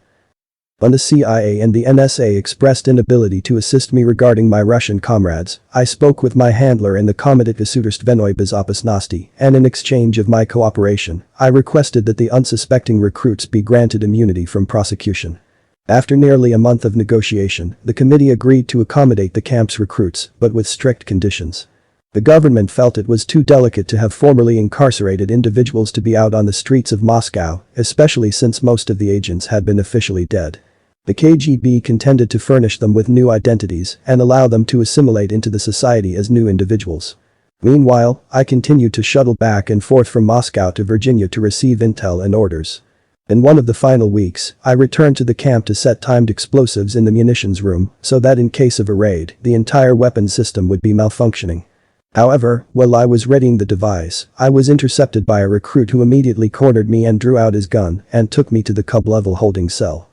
When the CIA and the NSA expressed inability to assist me regarding my Russian comrades, I spoke with my handler in the Comité Gasudarstvenной Bezopasnosti, and in exchange of my cooperation, I requested that the unsuspecting recruits be granted immunity from prosecution. After nearly a month of negotiation, the committee agreed to accommodate the camp's recruits, but with strict conditions. The government felt it was too delicate to have formerly incarcerated individuals to be out on the streets of Moscow, especially since most of the agents had been officially dead. The KGB contended to furnish them with new identities and allow them to assimilate into the society as new individuals. Meanwhile, I continued to shuttle back and forth from Moscow to Virginia to receive intel and orders. In one of the final weeks, I returned to the camp to set timed explosives in the munitions room so that in case of a raid, the entire weapons system would be malfunctioning. However, while I was readying the device, I was intercepted by a recruit who immediately cornered me and drew out his gun and took me to the cub-level holding cell.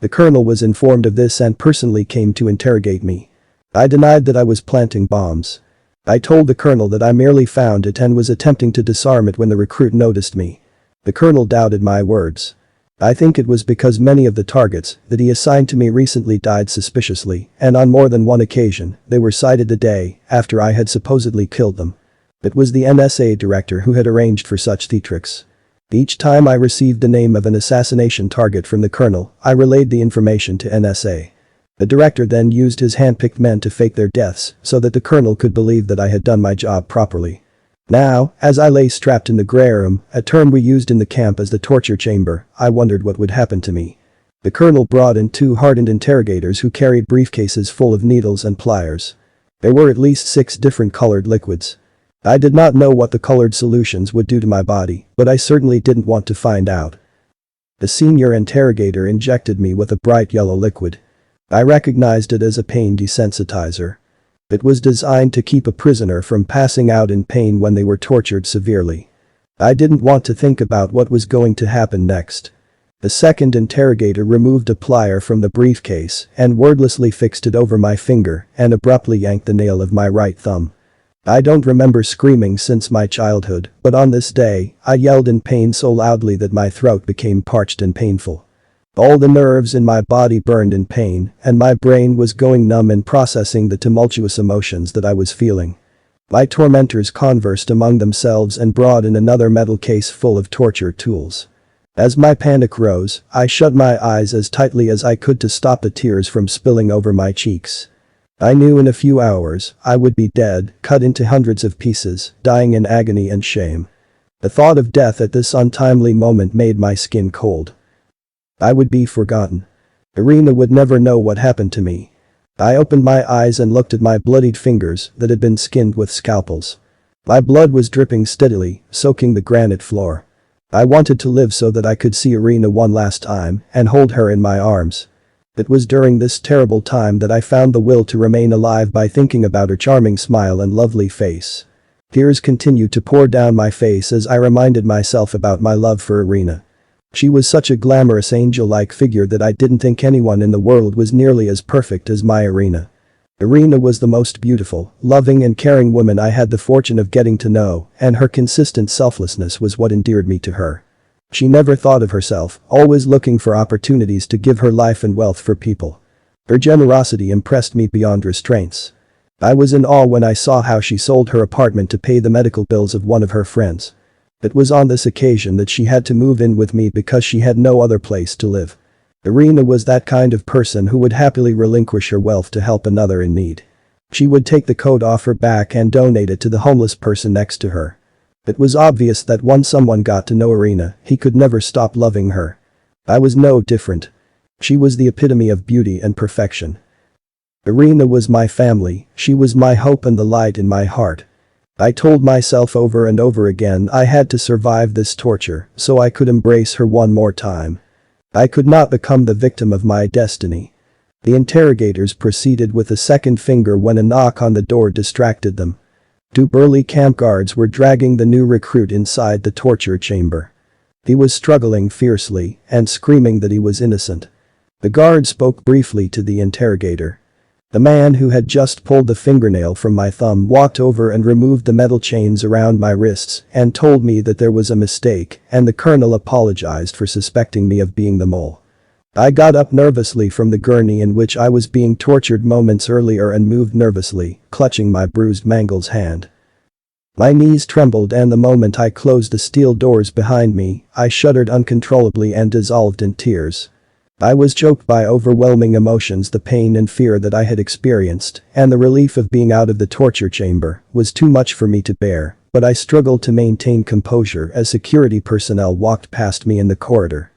The colonel was informed of this and personally came to interrogate me. I denied that I was planting bombs. I told the colonel that I merely found it and was attempting to disarm it when the recruit noticed me. The colonel doubted my words. I think it was because many of the targets that he assigned to me recently died suspiciously, and on more than one occasion, they were sighted the day after I had supposedly killed them. It was the NSA director who had arranged for such theatrics. Each time I received the name of an assassination target from the colonel, I relayed the information to NSA. The director then used his hand-picked men to fake their deaths so that the colonel could believe that I had done my job properly. Now, as I lay strapped in the grey room, a term we used in the camp as the torture chamber, I wondered what would happen to me. The colonel brought in 2 hardened interrogators who carried briefcases full of needles and pliers. There were at least 6 different colored liquids. I did not know what the colored solutions would do to my body, but I certainly didn't want to find out. The senior interrogator injected me with a bright yellow liquid. I recognized it as a pain desensitizer. It was designed to keep a prisoner from passing out in pain when they were tortured severely. I didn't want to think about what was going to happen next. The second interrogator removed a plier from the briefcase and wordlessly fixed it over my finger and abruptly yanked the nail of my right thumb. I don't remember screaming since my childhood, but on this day, I yelled in pain so loudly that my throat became parched and painful. All the nerves in my body burned in pain, and my brain was going numb in processing the tumultuous emotions that I was feeling. My tormentors conversed among themselves and brought in another metal case full of torture tools. As my panic rose, I shut my eyes as tightly as I could to stop the tears from spilling over my cheeks. I knew in a few hours, I would be dead, cut into hundreds of pieces, dying in agony and shame. The thought of death at this untimely moment made my skin cold. I would be forgotten. Irina would never know what happened to me. I opened my eyes and looked at my bloodied fingers that had been skinned with scalpels. My blood was dripping steadily, soaking the granite floor. I wanted to live so that I could see Irina one last time and hold her in my arms. It was during this terrible time that I found the will to remain alive by thinking about her charming smile and lovely face. Tears continued to pour down my face as I reminded myself about my love for Irina. She was such a glamorous angel-like figure that I didn't think anyone in the world was nearly as perfect as my Irina. Irina was the most beautiful, loving and caring woman I had the fortune of getting to know, and her consistent selflessness was what endeared me to her. She never thought of herself, always looking for opportunities to give her life and wealth for people. Her generosity impressed me beyond restraints. I was in awe when I saw how she sold her apartment to pay the medical bills of one of her friends. It was on this occasion that she had to move in with me because she had no other place to live. Irina was that kind of person who would happily relinquish her wealth to help another in need. She would take the coat off her back and donate it to the homeless person next to her. It was obvious that once someone got to know Irina, he could never stop loving her. I was no different. She was the epitome of beauty and perfection. Irina was my family, she was my hope and the light in my heart. I told myself over and over again I had to survive this torture so I could embrace her one more time. I could not become the victim of my destiny. The interrogators proceeded with a second finger when a knock on the door distracted them. 2 burly camp guards were dragging the new recruit inside the torture chamber. He was struggling fiercely and screaming that he was innocent. The guard spoke briefly to the interrogator. The man who had just pulled the fingernail from my thumb walked over and removed the metal chains around my wrists and told me that there was a mistake, and the colonel apologized for suspecting me of being the mole. I got up nervously from the gurney in which I was being tortured moments earlier and moved nervously, clutching my bruised mangle's hand. My knees trembled, and the moment I closed the steel doors behind me, I shuddered uncontrollably and dissolved in tears. I was choked by overwhelming emotions. The pain and fear that I had experienced and the relief of being out of the torture chamber was too much for me to bear, but I struggled to maintain composure as security personnel walked past me in the corridor.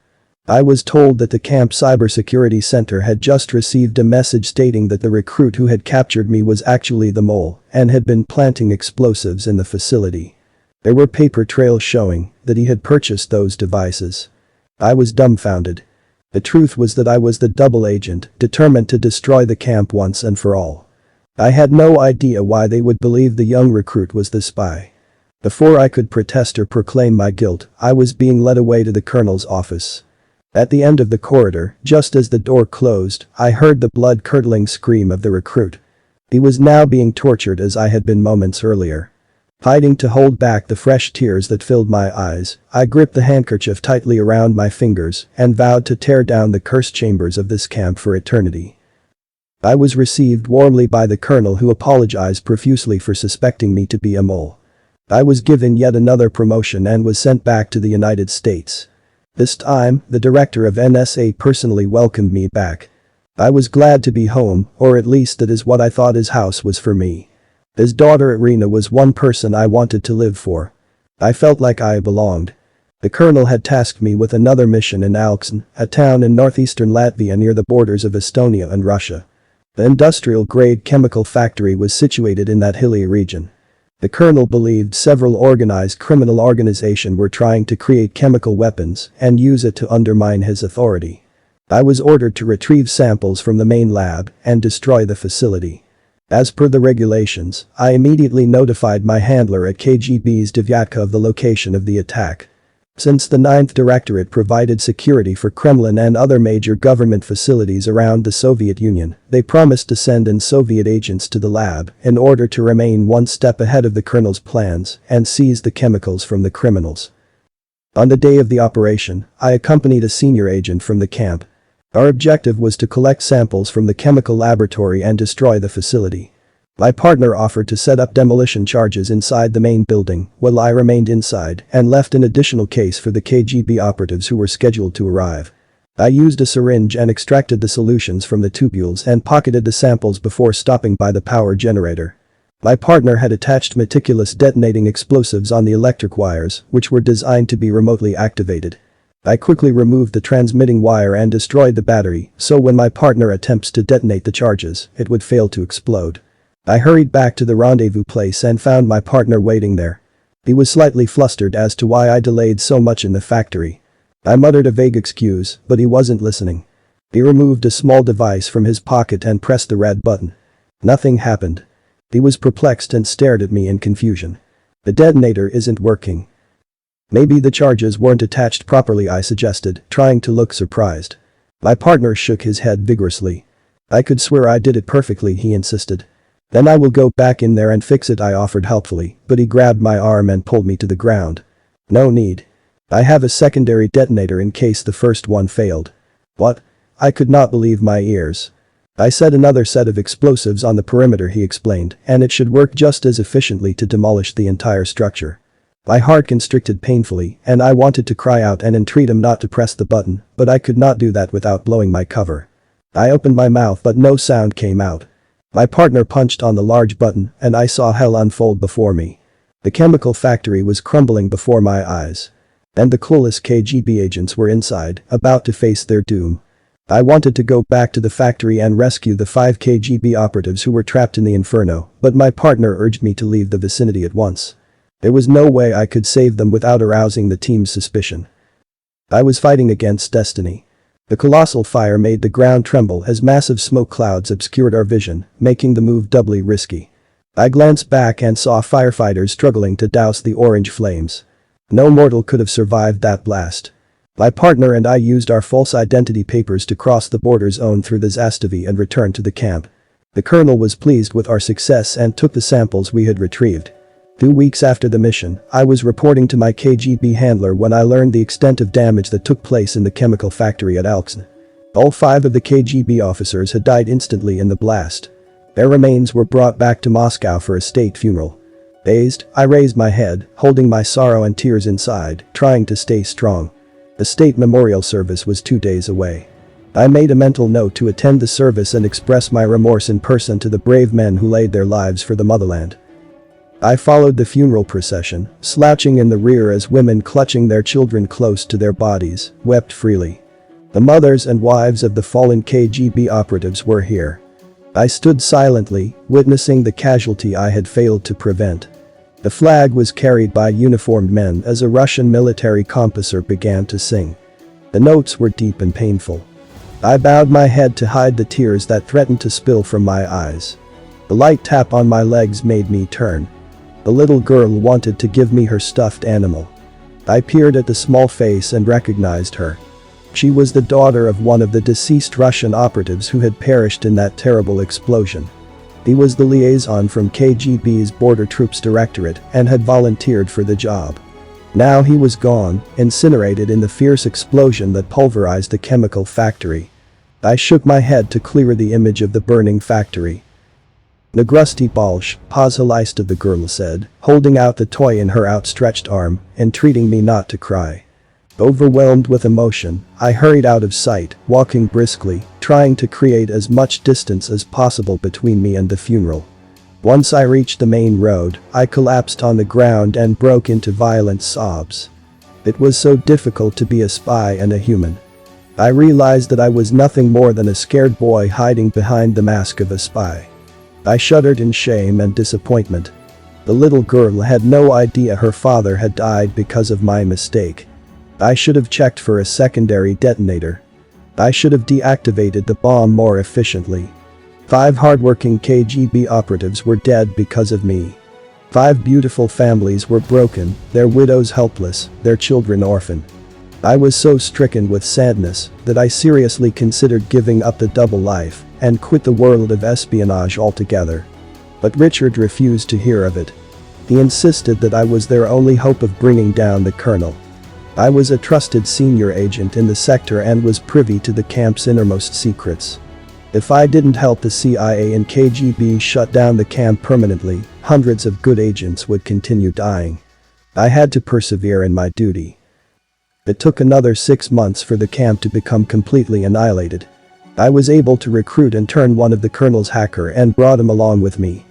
I was told that the camp cybersecurity center had just received a message stating that the recruit who had captured me was actually the mole and had been planting explosives in the facility. There were paper trails showing that he had purchased those devices. I was dumbfounded. The truth was that I was the double agent, determined to destroy the camp once and for all. I had no idea why they would believe the young recruit was the spy. Before I could protest or proclaim my guilt, I was being led away to the colonel's office. At the end of the corridor, just as the door closed, I heard the blood-curdling scream of the recruit. He was now being tortured as I had been moments earlier. Fighting to hold back the fresh tears that filled my eyes, I gripped the handkerchief tightly around my fingers and vowed to tear down the cursed chambers of this camp for eternity. I was received warmly by the colonel, who apologized profusely for suspecting me to be a mole. I was given yet another promotion and was sent back to the United States. This time, the director of NSA personally welcomed me back. I was glad to be home, or at least that is what I thought his house was for me. His daughter Irina was one person I wanted to live for. I felt like I belonged. The colonel had tasked me with another mission in Alksn, a town in northeastern Latvia near the borders of Estonia and Russia. The industrial-grade chemical factory was situated in that hilly region. The colonel believed several organized criminal organizations were trying to create chemical weapons and use it to undermine his authority. I was ordered to retrieve samples from the main lab and destroy the facility. As per the regulations, I immediately notified my handler at KGB's Devyatka of the location of the attack. Since the 9th Directorate provided security for Kremlin and other major government facilities around the Soviet Union, they promised to send in Soviet agents to the lab in order to remain one step ahead of the colonel's plans and seize the chemicals from the criminals. On the day of the operation, I accompanied a senior agent from the camp. Our objective was to collect samples from the chemical laboratory and destroy the facility. My partner offered to set up demolition charges inside the main building while I remained inside and left an additional case for the KGB operatives who were scheduled to arrive. I used a syringe and extracted the solutions from the tubules and pocketed the samples before stopping by the power generator. My partner had attached meticulous detonating explosives on the electric wires, which were designed to be remotely activated. I quickly removed the transmitting wire and destroyed the battery, so when my partner attempts to detonate the charges, it would fail to explode. I hurried back to the rendezvous place and found my partner waiting there. He was slightly flustered as to why I delayed so much in the factory. I muttered a vague excuse, but he wasn't listening. He removed a small device from his pocket and pressed the red button. Nothing happened. He was perplexed and stared at me in confusion. The detonator isn't working. Maybe the charges weren't attached properly, I suggested, trying to look surprised. My partner shook his head vigorously. I could swear I did it perfectly, he insisted. Then I will go back in there and fix it, I offered helpfully, but he grabbed my arm and pulled me to the ground. No need. I have a secondary detonator in case the first one failed. What? I could not believe my ears. I set another set of explosives on the perimeter, he explained, and it should work just as efficiently to demolish the entire structure. My heart constricted painfully, and I wanted to cry out and entreat him not to press the button, but I could not do that without blowing my cover. I opened my mouth but no sound came out. My partner punched on the large button and I saw hell unfold before me. The chemical factory was crumbling before my eyes. And the clueless KGB agents were inside, about to face their doom. I wanted to go back to the factory and rescue the 5 KGB operatives who were trapped in the inferno, but my partner urged me to leave the vicinity at once. There was no way I could save them without arousing the team's suspicion. I was fighting against destiny. The colossal fire made the ground tremble as massive smoke clouds obscured our vision, making the move doubly risky. I glanced back and saw firefighters struggling to douse the orange flames. No mortal could have survived that blast. My partner and I used our false identity papers to cross the border zone through the Zastavy and return to the camp. The colonel was pleased with our success and took the samples we had retrieved. 2 weeks after the mission, I was reporting to my KGB handler when I learned the extent of damage that took place in the chemical factory at Alksn. All 5 of the KGB officers had died instantly in the blast. Their remains were brought back to Moscow for a state funeral. Dazed, I raised my head, holding my sorrow and tears inside, trying to stay strong. The state memorial service was 2 days away. I made a mental note to attend the service and express my remorse in person to the brave men who laid their lives for the motherland. I followed the funeral procession, slouching in the rear as women clutching their children close to their bodies, wept freely. The mothers and wives of the fallen KGB operatives were here. I stood silently, witnessing the casualty I had failed to prevent. The flag was carried by uniformed men as a Russian military composer began to sing. The notes were deep and painful. I bowed my head to hide the tears that threatened to spill from my eyes. The light tap on my legs made me turn. The little girl wanted to give me her stuffed animal. I peered at the small face and recognized her. She was the daughter of one of the deceased Russian operatives who had perished in that terrible explosion. He was the liaison from KGB's Border Troops Directorate and had volunteered for the job. Now he was gone, incinerated in the fierce explosion that pulverized the chemical factory. I shook my head to clear the image of the burning factory. "Nagrusty Balsh, Pazhalista," the girl said, holding out the toy in her outstretched arm, entreating me not to cry. Overwhelmed with emotion, I hurried out of sight, walking briskly, trying to create as much distance as possible between me and the funeral. Once I reached the main road, I collapsed on the ground and broke into violent sobs. It was so difficult to be a spy and a human. I realized that I was nothing more than a scared boy hiding behind the mask of a spy. I shuddered in shame and disappointment. The little girl had no idea her father had died because of my mistake. I should have checked for a secondary detonator. I should have deactivated the bomb more efficiently. 5 hardworking KGB operatives were dead because of me. 5 beautiful families were broken, their widows helpless, their children orphaned. I was so stricken with sadness that I seriously considered giving up the double life and quit the world of espionage altogether. But Richard refused to hear of it. He insisted that I was their only hope of bringing down the colonel. I was a trusted senior agent in the sector and was privy to the camp's innermost secrets. If I didn't help the CIA and KGB shut down the camp permanently, hundreds of good agents would continue dying. I had to persevere in my duty. It took another 6 months for the camp to become completely annihilated. I was able to recruit and turn one of the colonel's hacker and brought him along with me.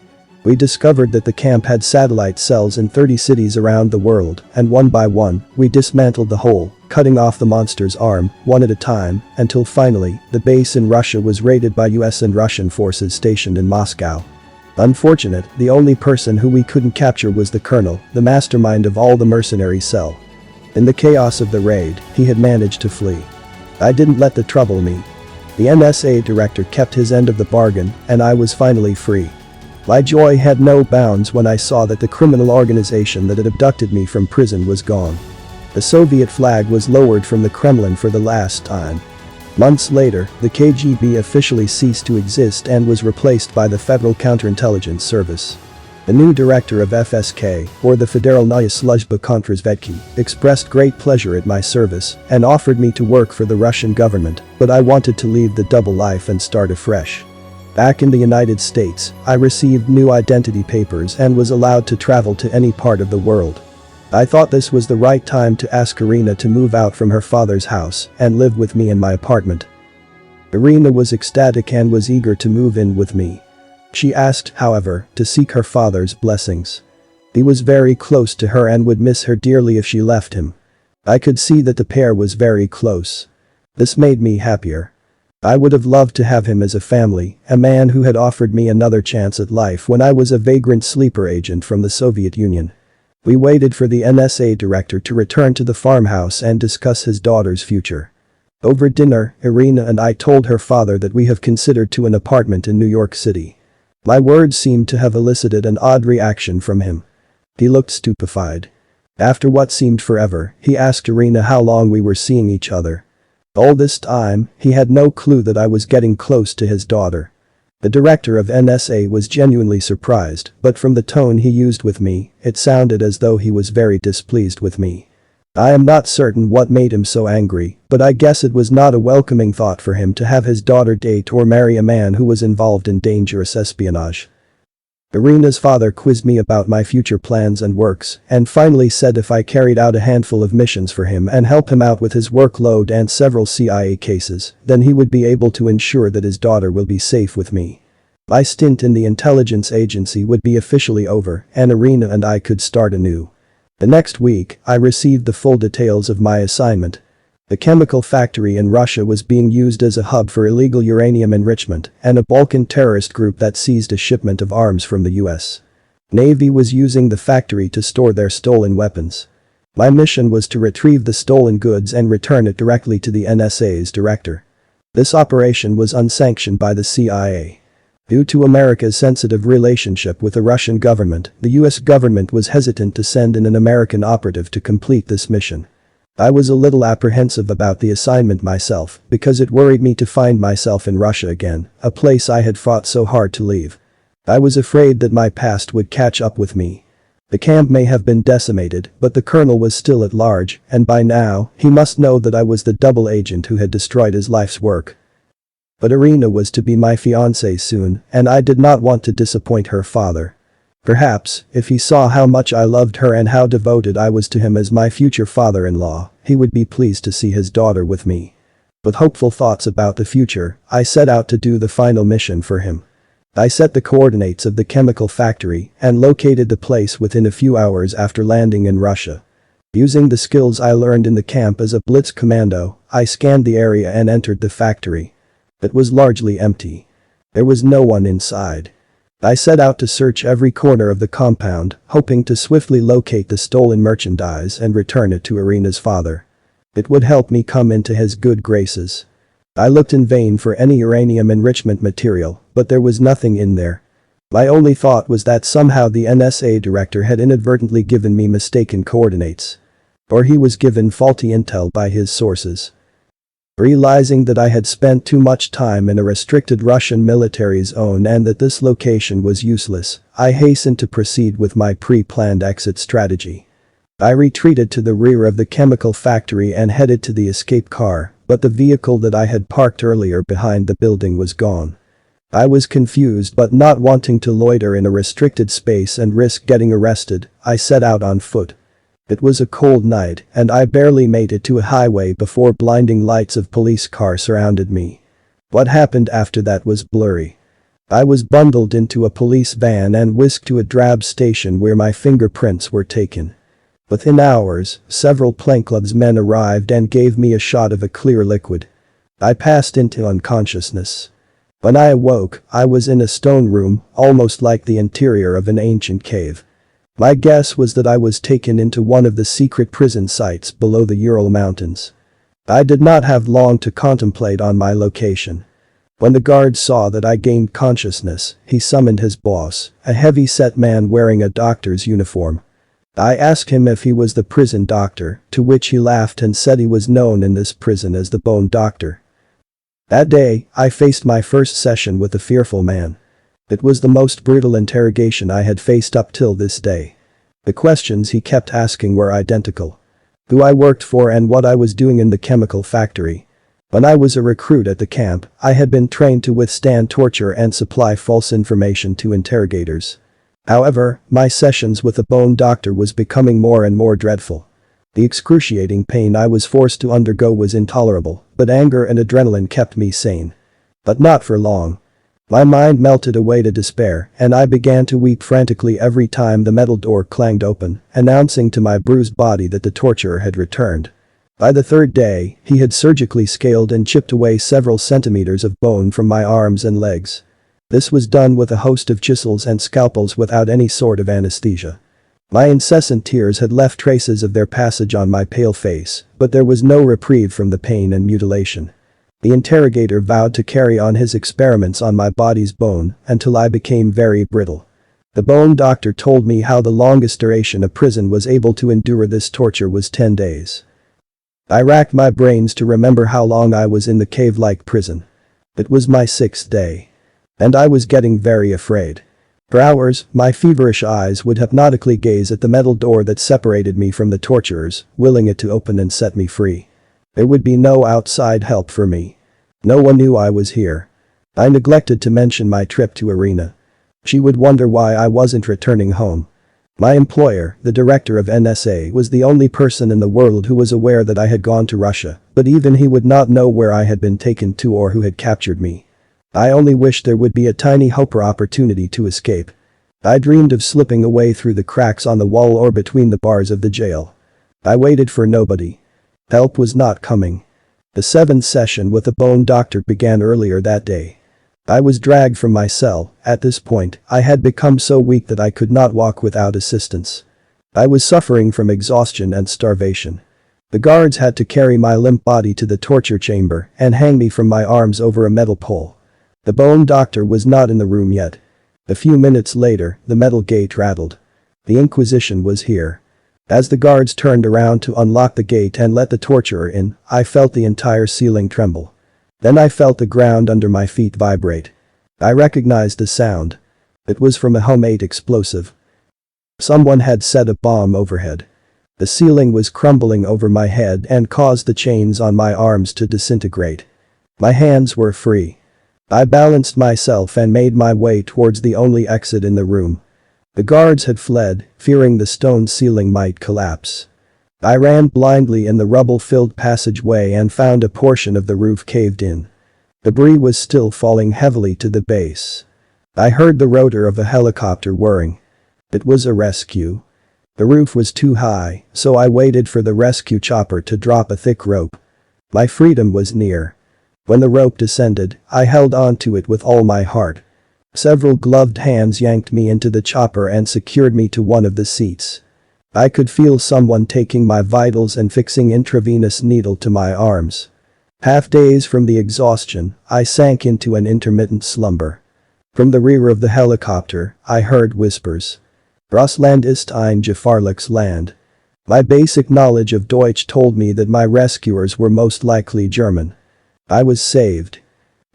We discovered that the camp had satellite cells in 30 cities around the world, and one by one, we dismantled the whole, cutting off the monster's arm, one at a time, until finally, the base in Russia was raided by US and Russian forces stationed in Moscow. Unfortunate, the only person who we couldn't capture was the colonel, the mastermind of all the mercenary cell. In the chaos of the raid, he had managed to flee. I didn't let that trouble me. The NSA director kept his end of the bargain, and I was finally free. My joy had no bounds when I saw that the criminal organization that had abducted me from prison was gone. The Soviet flag was lowered from the Kremlin for the last time. Months later, the KGB officially ceased to exist and was replaced by the Federal Counterintelligence Service. The new director of FSK, or the Federalnaya Sluzhba Kontrrazvedki, expressed great pleasure at my service and offered me to work for the Russian government, but I wanted to leave the double life and start afresh. Back in the United States, I received new identity papers and was allowed to travel to any part of the world. I thought this was the right time to ask Irina to move out from her father's house and live with me in my apartment. Irina was ecstatic and was eager to move in with me. She asked, however, to seek her father's blessings. He was very close to her and would miss her dearly if she left him. I could see that the pair was very close. This made me happier. I would have loved to have him as a family, a man who had offered me another chance at life when I was a vagrant sleeper agent from the Soviet Union. We waited for the NSA director to return to the farmhouse and discuss his daughter's future. Over dinner, Irina and I told her father that we have considered to an apartment in New York City. My words seemed to have elicited an odd reaction from him. He looked stupefied. After what seemed forever, he asked Irina how long we were seeing each other. All this time, he had no clue that I was getting close to his daughter. The director of NSA was genuinely surprised, but from the tone he used with me, it sounded as though he was very displeased with me. I am not certain what made him so angry, but I guess it was not a welcoming thought for him to have his daughter date or marry a man who was involved in dangerous espionage. Irina's father quizzed me about my future plans and works, and finally said if I carried out a handful of missions for him and help him out with his workload and several CIA cases, then he would be able to ensure that his daughter will be safe with me. My stint in the intelligence agency would be officially over, and Irina and I could start anew. The next week, I received the full details of my assignment. The chemical factory in Russia was being used as a hub for illegal uranium enrichment and a Balkan terrorist group that seized a shipment of arms from the US. Navy was using the factory to store their stolen weapons. My mission was to retrieve the stolen goods and return it directly to the NSA's director. This operation was unsanctioned by the CIA. Due to America's sensitive relationship with the Russian government, the US government was hesitant to send in an American operative to complete this mission. I was a little apprehensive about the assignment myself because it worried me to find myself in Russia again, a place I had fought so hard to leave. I was afraid that my past would catch up with me. The camp may have been decimated, but the colonel was still at large, and by now, he must know that I was the double agent who had destroyed his life's work. But Irina was to be my fiancée soon, and I did not want to disappoint her father. Perhaps, if he saw how much I loved her and how devoted I was to him as my future father-in-law, he would be pleased to see his daughter with me. With hopeful thoughts about the future, I set out to do the final mission for him. I set the coordinates of the chemical factory and located the place within a few hours after landing in Russia. Using the skills I learned in the camp as a blitz commando, I scanned the area and entered the factory. It was largely empty. There was no one inside. I set out to search every corner of the compound, hoping to swiftly locate the stolen merchandise and return it to Irina's father. It would help me come into his good graces. I looked in vain for any uranium enrichment material, but there was nothing in there. My only thought was that somehow the NSA director had inadvertently given me mistaken coordinates. Or he was given faulty intel by his sources. Realizing that I had spent too much time in a restricted Russian military zone and that this location was useless, I hastened to proceed with my pre-planned exit strategy. I retreated to the rear of the chemical factory and headed to the escape car, but the vehicle that I had parked earlier behind the building was gone. I was confused, but not wanting to loiter in a restricted space and risk getting arrested, I set out on foot. It was a cold night, and I barely made it to a highway before blinding lights of police cars surrounded me. What happened after that was blurry. I was bundled into a police van and whisked to a drab station where my fingerprints were taken. Within hours, several plainclothes men arrived and gave me a shot of a clear liquid. I passed into unconsciousness. When I awoke, I was in a stone room, almost like the interior of an ancient cave. My guess was that I was taken into one of the secret prison sites below the Ural Mountains. I did not have long to contemplate on my location. When the guard saw that I gained consciousness, he summoned his boss, a heavy-set man wearing a doctor's uniform. I asked him if he was the prison doctor, to which he laughed and said he was known in this prison as the Bone Doctor. That day, I faced my first session with the fearful man. It was the most brutal interrogation I had faced up till this day. The questions he kept asking were identical. Who I worked for and what I was doing in the chemical factory. When I was a recruit at the camp, I had been trained to withstand torture and supply false information to interrogators. However, my sessions with the Bone Doctor was becoming more and more dreadful. The excruciating pain I was forced to undergo was intolerable, but anger and adrenaline kept me sane. But not for long. My mind melted away to despair, and I began to weep frantically every time the metal door clanged open, announcing to my bruised body that the torturer had returned. By the third day, he had surgically scaled and chipped away several centimeters of bone from my arms and legs. This was done with a host of chisels and scalpels without any sort of anesthesia. My incessant tears had left traces of their passage on my pale face, but there was no reprieve from the pain and mutilation. The interrogator vowed to carry on his experiments on my body's bone until I became very brittle. The Bone Doctor told me how the longest duration a prison was able to endure this torture was 10 days. I racked my brains to remember how long I was in the cave-like prison. It was my 6th day. And I was getting very afraid. For hours, my feverish eyes would hypnotically gaze at the metal door that separated me from the torturers, willing it to open and set me free. There would be no outside help for me. No one knew I was here. I neglected to mention my trip to Irina. She would wonder why I wasn't returning home. My employer, the director of NSA, was the only person in the world who was aware that I had gone to Russia, but even he would not know where I had been taken to or who had captured me. I only wished there would be a tiny hope or opportunity to escape. I dreamed of slipping away through the cracks on the wall or between the bars of the jail. I waited for nobody. Help was not coming. The 7th session with the Bone Doctor began earlier that day. I was dragged from my cell. At this point, I had become so weak that I could not walk without assistance. I was suffering from exhaustion and starvation. The guards had to carry my limp body to the torture chamber and hang me from my arms over a metal pole. The bone doctor was not in the room yet. A few minutes later, the metal gate rattled. The Inquisition was here. As the guards turned around to unlock the gate and let the torturer in, I felt the entire ceiling tremble. Then I felt the ground under my feet vibrate. I recognized the sound. It was from a homemade explosive. Someone had set a bomb overhead. The ceiling was crumbling over my head and caused the chains on my arms to disintegrate. My hands were free. I balanced myself and made my way towards the only exit in the room. The guards had fled, fearing the stone ceiling might collapse. I ran blindly in the rubble-filled passageway and found a portion of the roof caved in. Debris was still falling heavily to the base. I heard the rotor of a helicopter whirring. It was a rescue. The roof was too high, so I waited for the rescue chopper to drop a thick rope. My freedom was near. When the rope descended, I held onto it with all my heart. Several gloved hands yanked me into the chopper and secured me to one of the seats. I could feel someone taking my vitals and fixing intravenous needle to my arms. Half dazed from the exhaustion, I sank into an intermittent slumber. From the rear of the helicopter, I heard whispers. Russland ist ein gefahrliches Land. My basic knowledge of Deutsch told me that my rescuers were most likely German. I was saved.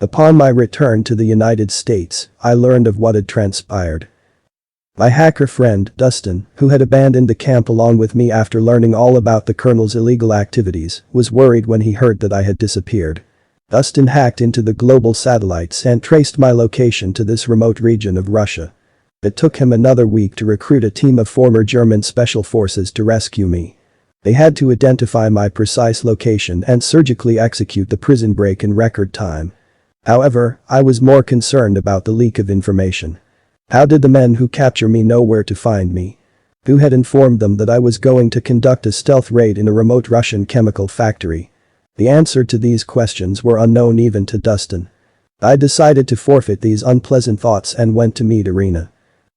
Upon my return to the United States, I learned of what had transpired. My hacker friend, Dustin, who had abandoned the camp along with me after learning all about the colonel's illegal activities, was worried when he heard that I had disappeared. Dustin hacked into the global satellites and traced my location to this remote region of Russia. It took him another week to recruit a team of former German special forces to rescue me. They had to identify my precise location and surgically execute the prison break in record time. However, I was more concerned about the leak of information. How did the men who capture me know where to find me? Who had informed them that I was going to conduct a stealth raid in a remote Russian chemical factory? The answer to these questions were unknown even to Dustin. I decided to forfeit these unpleasant thoughts and went to meet Irina.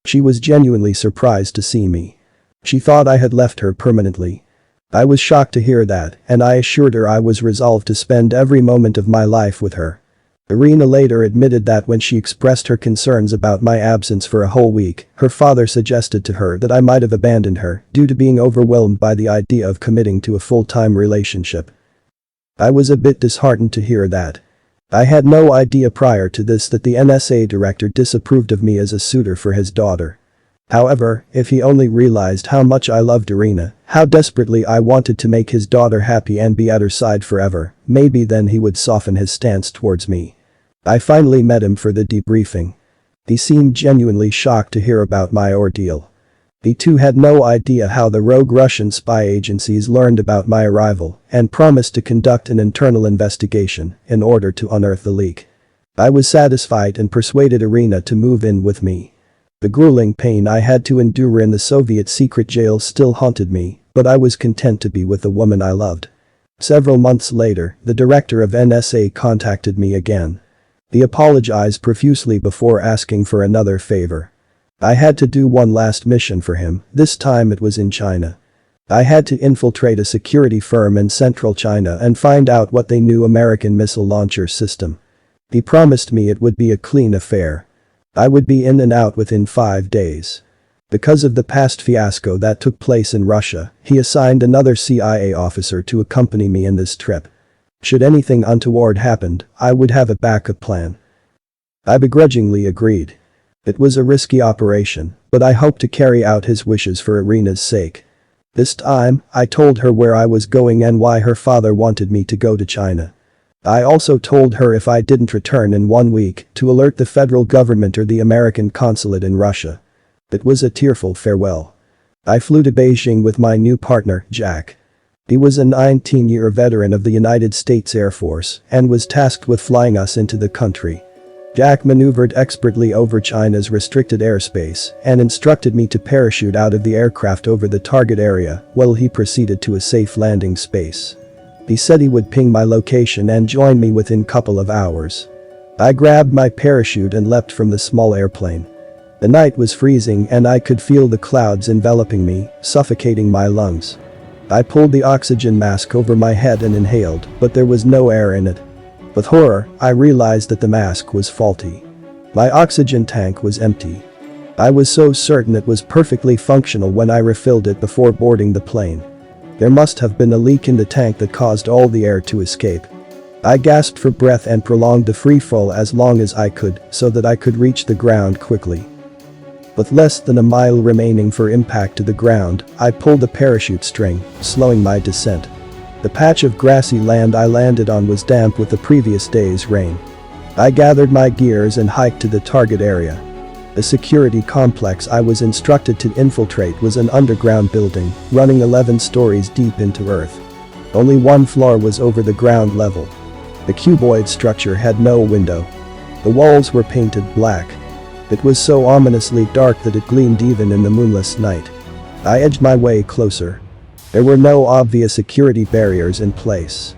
She was genuinely surprised to see me. She thought I had left her permanently. I was shocked to hear that, and I assured her I was resolved to spend every moment of my life with her. Irina later admitted that when she expressed her concerns about my absence for a whole week, her father suggested to her that I might have abandoned her due to being overwhelmed by the idea of committing to a full-time relationship. I was a bit disheartened to hear that. I had no idea prior to this that the NSA director disapproved of me as a suitor for his daughter. However, if he only realized how much I loved Irina, how desperately I wanted to make his daughter happy and be at her side forever, maybe then he would soften his stance towards me. I finally met him for the debriefing. He seemed genuinely shocked to hear about my ordeal. The two had no idea how the rogue Russian spy agencies learned about my arrival and promised to conduct an internal investigation in order to unearth the leak. I was satisfied and persuaded Irina to move in with me. The grueling pain I had to endure in the Soviet secret jail still haunted me, but I was content to be with the woman I loved. Several months later, the director of NSA contacted me again. He apologized profusely before asking for another favor. I had to do one last mission for him, this time it was in China. I had to infiltrate a security firm in central China and find out what they knew American missile launcher system. He promised me it would be a clean affair. I would be in and out within 5 days. Because of the past fiasco that took place in Russia, he assigned another CIA officer to accompany me in this trip. Should anything untoward happen, I would have a backup plan. I begrudgingly agreed. It was a risky operation, but I hoped to carry out his wishes for Irina's sake. This time, I told her where I was going and why her father wanted me to go to China. I also told her if I didn't return in 1 week, to alert the federal government or the American consulate in Russia. It was a tearful farewell. I flew to Beijing with my new partner, Jack. He was a 19-year veteran of the United States Air Force and was tasked with flying us into the country. Jack maneuvered expertly over China's restricted airspace and instructed me to parachute out of the aircraft over the target area while he proceeded to a safe landing space. He said he would ping my location and join me within couple of hours. I grabbed my parachute and leapt from the small airplane. The night was freezing and I could feel the clouds enveloping me, suffocating my lungs. I pulled the oxygen mask over my head and inhaled, but there was no air in it. With horror, I realized that the mask was faulty. My oxygen tank was empty. I was so certain it was perfectly functional when I refilled it before boarding the plane. There must have been a leak in the tank that caused all the air to escape. I gasped for breath and prolonged the free fall as long as I could so that I could reach the ground quickly. With less than a mile remaining for impact to the ground, I pulled the parachute string, slowing my descent. The patch of grassy land I landed on was damp with the previous day's rain. I gathered my gears and hiked to the target area. The security complex I was instructed to infiltrate was an underground building, running 11 stories deep into earth. Only one floor was over the ground level. The cuboid structure had no window. The walls were painted black. It was so ominously dark that it gleamed even in the moonless night. I edged my way closer. There were no obvious security barriers in place.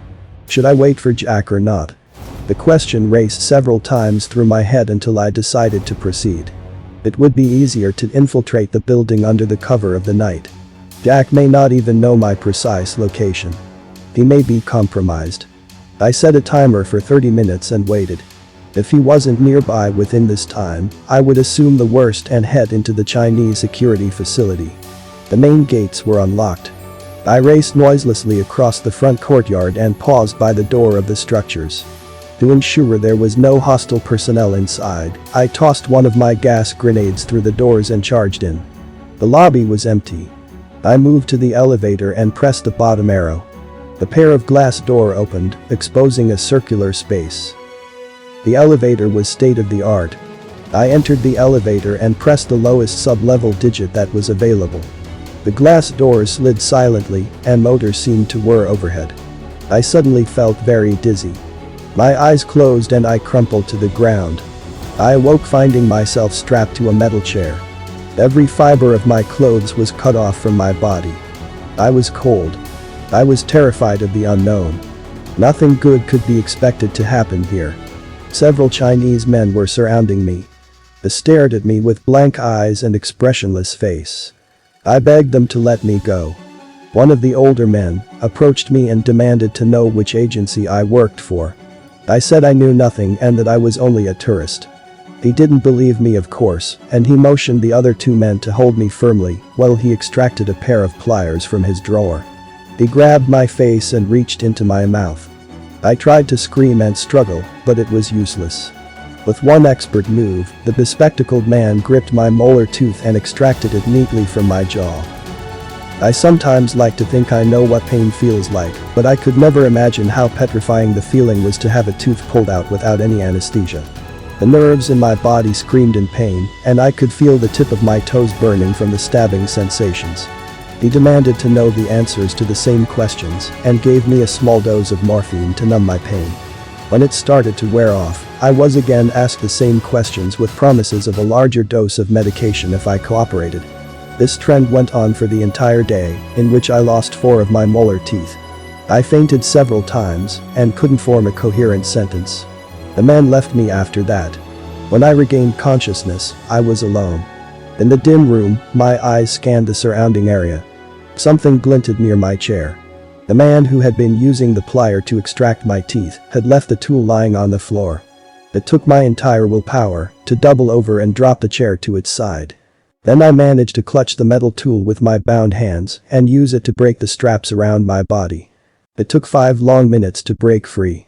Should I wait for Jack or not? The question raced several times through my head until I decided to proceed. It would be easier to infiltrate the building under the cover of the night. Jack may not even know my precise location. He may be compromised. I set a timer for 30 minutes and waited. If he wasn't nearby within this time, I would assume the worst and head into the Chinese security facility. The main gates were unlocked. I raced noiselessly across the front courtyard and paused by the door of the structures. To ensure there was no hostile personnel inside, I tossed one of my gas grenades through the doors and charged in. The lobby was empty. I moved to the elevator and pressed the bottom arrow. The pair of glass door opened, exposing a circular space. The elevator was state-of-the-art. I entered the elevator and pressed the lowest sub-level digit that was available. The glass doors slid silently and motors seemed to whir overhead. I suddenly felt very dizzy. My eyes closed and I crumpled to the ground. I awoke finding myself strapped to a metal chair. Every fiber of my clothes was cut off from my body. I was cold. I was terrified of the unknown. Nothing good could be expected to happen here. Several Chinese men were surrounding me. They stared at me with blank eyes and expressionless face. I begged them to let me go. One of the older men approached me and demanded to know which agency I worked for. I said I knew nothing and that I was only a tourist. He didn't believe me, of course, and he motioned the other two men to hold me firmly while he extracted a pair of pliers from his drawer. He grabbed my face and reached into my mouth. I tried to scream and struggle, but it was useless. With one expert move, the bespectacled man gripped my molar tooth and extracted it neatly from my jaw. I sometimes like to think I know what pain feels like, but I could never imagine how petrifying the feeling was to have a tooth pulled out without any anesthesia. The nerves in my body screamed in pain, and I could feel the tip of my toes burning from the stabbing sensations. He demanded to know the answers to the same questions and gave me a small dose of morphine to numb my pain. When it started to wear off, I was again asked the same questions with promises of a larger dose of medication if I cooperated. This trend went on for the entire day, in which I lost 4 of my molar teeth. I fainted several times and couldn't form a coherent sentence. The men left me after that. When I regained consciousness, I was alone. In the dim room, my eyes scanned the surrounding area. Something glinted near my chair. The man who had been using the plier to extract my teeth had left the tool lying on the floor. It took my entire willpower to double over and drop the chair to its side. Then I managed to clutch the metal tool with my bound hands and use it to break the straps around my body. It took 5 long minutes to break free.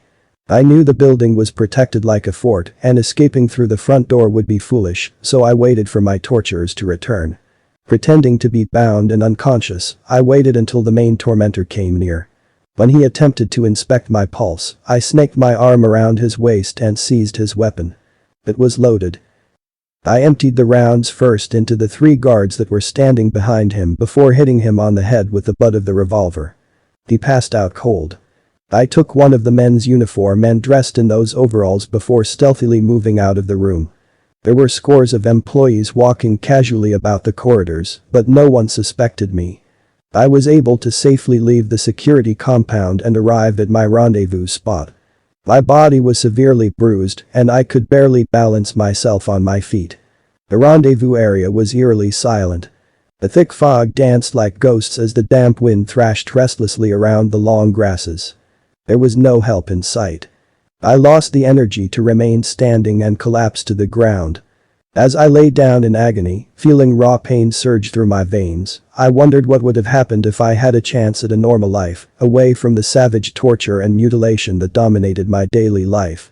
I knew the building was protected like a fort and escaping through the front door would be foolish, so I waited for my torturers to return. Pretending to be bound and unconscious, I waited until the main tormentor came near. When he attempted to inspect my pulse, I snaked my arm around his waist and seized his weapon. It was loaded. I emptied the rounds first into the 3 guards that were standing behind him before hitting him on the head with the butt of the revolver. He passed out cold. I took one of the men's uniform and dressed in those overalls before stealthily moving out of the room. There were scores of employees walking casually about the corridors, but no one suspected me. I was able to safely leave the security compound and arrive at my rendezvous spot. My body was severely bruised and I could barely balance myself on my feet. The rendezvous area was eerily silent. The thick fog danced like ghosts as the damp wind thrashed restlessly around the long grasses. There was no help in sight. I lost the energy to remain standing and collapsed to the ground. As I lay down in agony, feeling raw pain surge through my veins, I wondered what would have happened if I had a chance at a normal life, away from the savage torture and mutilation that dominated my daily life.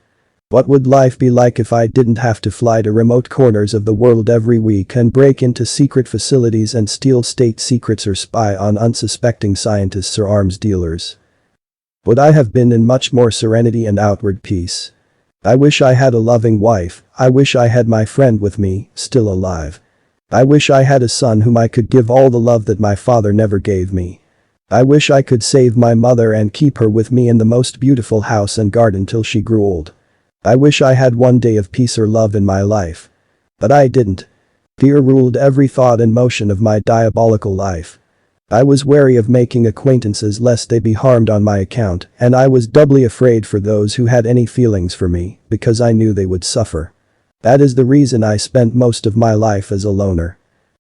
What would life be like if I didn't have to fly to remote corners of the world every week and break into secret facilities and steal state secrets or spy on unsuspecting scientists or arms dealers? Would I have been in much more serenity and outward peace? I wish I had a loving wife. I wish I had my friend with me, still alive. I wish I had a son whom I could give all the love that my father never gave me. I wish I could save my mother and keep her with me in the most beautiful house and garden till she grew old. I wish I had one day of peace or love in my life. But I didn't. Fear ruled every thought and motion of my diabolical life. I was wary of making acquaintances lest they be harmed on my account, and I was doubly afraid for those who had any feelings for me, because I knew they would suffer. That is the reason I spent most of my life as a loner.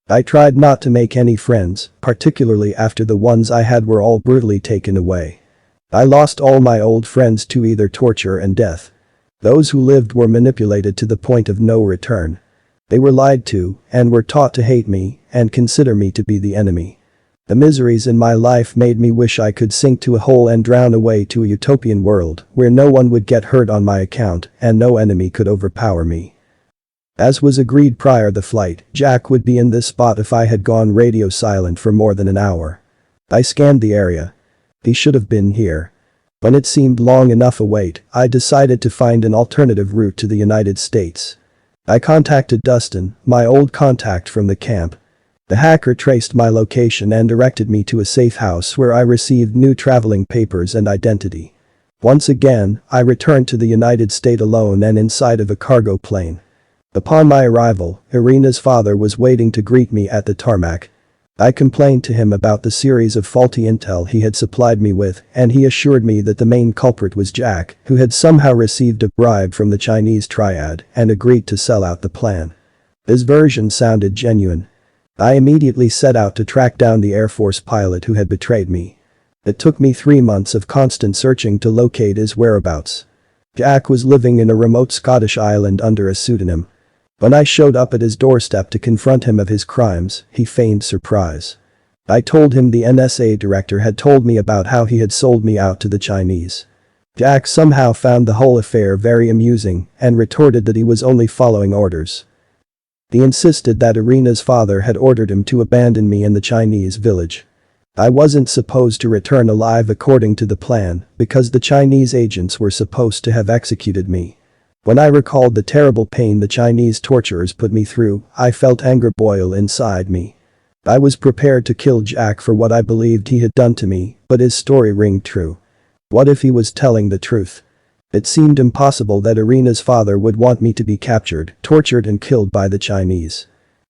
I tried not to make any friends, particularly after the ones I had were all brutally taken away. I lost all my old friends to either torture and death. Those who lived were manipulated to the point of no return. They were lied to, and were taught to hate me, and consider me to be the enemy. The miseries in my life made me wish I could sink to a hole and drown away to a utopian world where no one would get hurt on my account and no enemy could overpower me. As was agreed prior the flight, Jack would be in this spot if I had gone radio silent for more than an hour. I scanned the area. He should have been here. When it seemed long enough a wait, I decided to find an alternative route to the United States. I contacted Dustin, my old contact from the camp. The hacker traced my location and directed me to a safe house where I received new traveling papers and identity. Once again, I returned to the United States alone and inside of a cargo plane. Upon my arrival, Irina's father was waiting to greet me at the tarmac. I complained to him about the series of faulty intel he had supplied me with, and he assured me that the main culprit was Jack, who had somehow received a bribe from the Chinese Triad and agreed to sell out the plan. His version sounded genuine. I immediately set out to track down the Air Force pilot who had betrayed me. It took me 3 months of constant searching to locate his whereabouts. Jack was living in a remote Scottish island under a pseudonym. When I showed up at his doorstep to confront him of his crimes, he feigned surprise. I told him the NSA director had told me about how he had sold me out to the Chinese. Jack somehow found the whole affair very amusing and retorted that he was only following orders. He insisted that Irina's father had ordered him to abandon me in the Chinese village. I wasn't supposed to return alive according to the plan because the Chinese agents were supposed to have executed me. When I recalled the terrible pain the Chinese torturers put me through, I felt anger boil inside me. I was prepared to kill Jack for what I believed he had done to me, but his story rang true. What if he was telling the truth? It seemed impossible that Irina's father would want me to be captured, tortured and killed by the Chinese.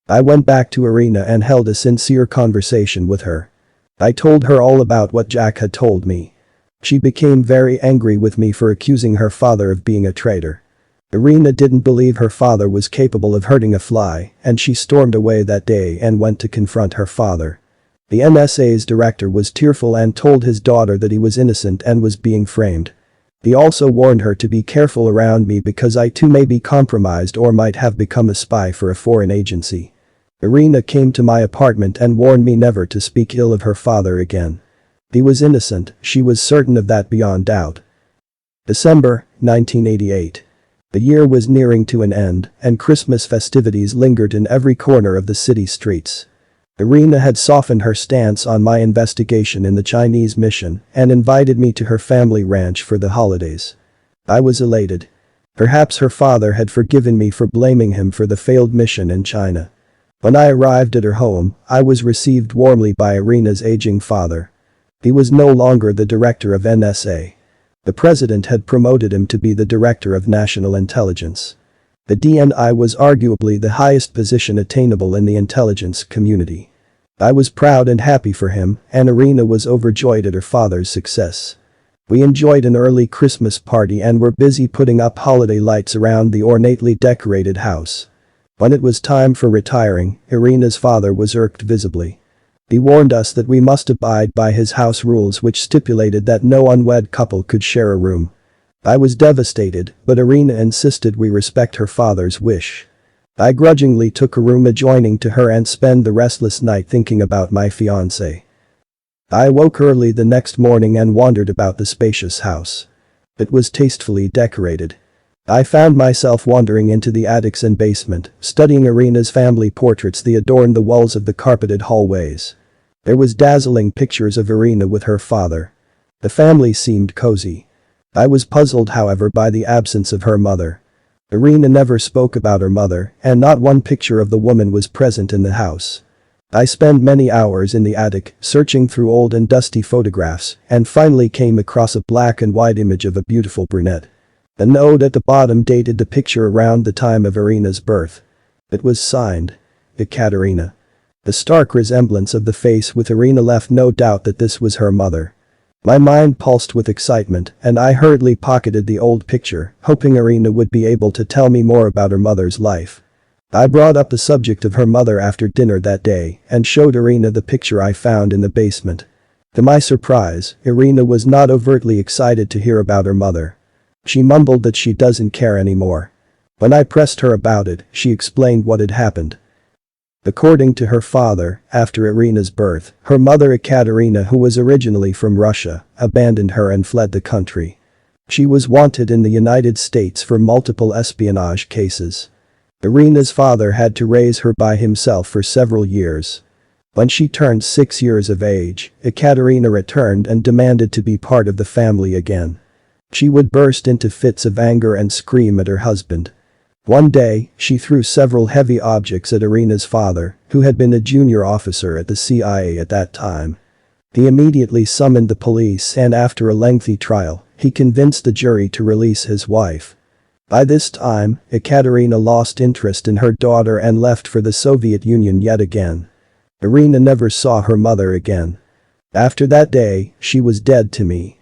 I went back to Irina and held a sincere conversation with her. I told her all about what Jack had told me. She became very angry with me for accusing her father of being a traitor. Irina didn't believe her father was capable of hurting a fly, and she stormed away that day and went to confront her father. The NSA's director was tearful and told his daughter that he was innocent and was being framed. He also warned her to be careful around me because I too may be compromised or might have become a spy for a foreign agency. Irina came to my apartment and warned me never to speak ill of her father again. He was innocent, she was certain of that beyond doubt. December, 1988. The year was nearing to an end, and Christmas festivities lingered in every corner of the city streets. Irina had softened her stance on my investigation in the Chinese mission and invited me to her family ranch for the holidays. I was elated. Perhaps her father had forgiven me for blaming him for the failed mission in China. When I arrived at her home, I was received warmly by Irina's aging father. He was no longer the director of NSA. The president had promoted him to be the director of national intelligence. The DNI was arguably the highest position attainable in the intelligence community. I was proud and happy for him, and Irina was overjoyed at her father's success. We enjoyed an early Christmas party and were busy putting up holiday lights around the ornately decorated house. When it was time for retiring, Irina's father was irked visibly. He warned us that we must abide by his house rules which stipulated that no unwed couple could share a room. I was devastated, but Irina insisted we respect her father's wish. I grudgingly took a room adjoining to her and spent the restless night thinking about my fiancé. I woke early the next morning and wandered about the spacious house. It was tastefully decorated. I found myself wandering into the attics and basement, studying Irina's family portraits that adorned the walls of the carpeted hallways. There was dazzling pictures of Irina with her father. The family seemed cozy. I was puzzled, however, by the absence of her mother. Irina never spoke about her mother, and not one picture of the woman was present in the house. I spent many hours in the attic, searching through old and dusty photographs, and finally came across a black and white image of a beautiful brunette. A note at the bottom dated the picture around the time of Irina's birth. It was signed, Ekaterina. The stark resemblance of the face with Irina left no doubt that this was her mother. My mind pulsed with excitement, and I hurriedly pocketed the old picture, hoping Irina would be able to tell me more about her mother's life. I brought up the subject of her mother after dinner that day and showed Irina the picture I found in the basement. To my surprise, Irina was not overtly excited to hear about her mother. She mumbled that she doesn't care anymore. When I pressed her about it, she explained what had happened. According to her father, after Irina's birth, her mother Ekaterina, who was originally from Russia, abandoned her and fled the country. She was wanted in the United States for multiple espionage cases. Irina's father had to raise her by himself for several years. When she turned 6 years of age, Ekaterina returned and demanded to be part of the family again. She would burst into fits of anger and scream at her husband. One day, she threw several heavy objects at Irina's father, who had been a junior officer at the CIA at that time. He immediately summoned the police, and after a lengthy trial, he convinced the jury to release his wife. By this time, Ekaterina lost interest in her daughter and left for the Soviet Union yet again. Irina never saw her mother again. After that day, she was dead to me.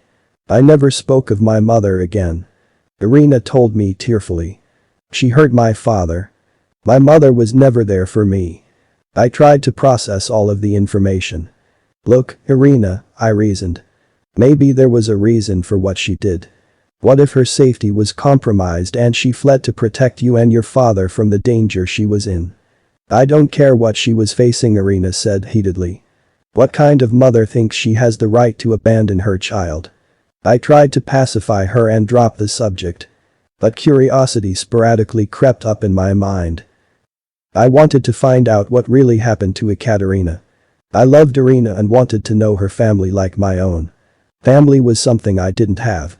I never spoke of my mother again. Irina told me tearfully. She hurt my father. My mother was never there for me. I tried to process all of the information. Look, Irina, I reasoned. Maybe there was a reason for what she did. What if her safety was compromised and she fled to protect you and your father from the danger she was in? I don't care what she was facing, Irina said heatedly. What kind of mother thinks she has the right to abandon her child? I tried to pacify her and drop the subject. But curiosity sporadically crept up in my mind. I wanted to find out what really happened to Ekaterina. I loved Irina and wanted to know her family like my own. Family was something I didn't have.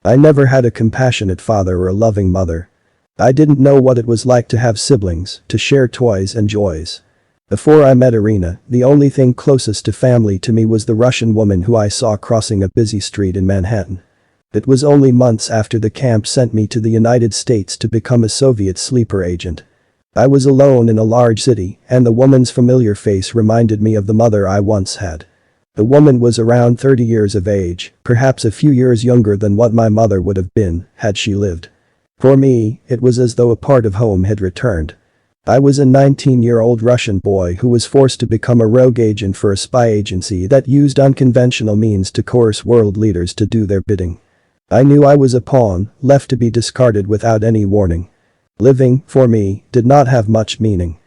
I never had a compassionate father or a loving mother. I didn't know what it was like to have siblings, to share toys and joys. Before I met Irina, the only thing closest to family to me was the Russian woman who I saw crossing a busy street in Manhattan. It was only months after the camp sent me to the United States to become a Soviet sleeper agent. I was alone in a large city, and the woman's familiar face reminded me of the mother I once had. The woman was around 30 years of age, perhaps a few years younger than what my mother would have been had she lived. For me, it was as though a part of home had returned. I was a 19-year-old Russian boy who was forced to become a rogue agent for a spy agency that used unconventional means to coerce world leaders to do their bidding. I knew I was a pawn, left to be discarded without any warning. Living, for me, did not have much meaning.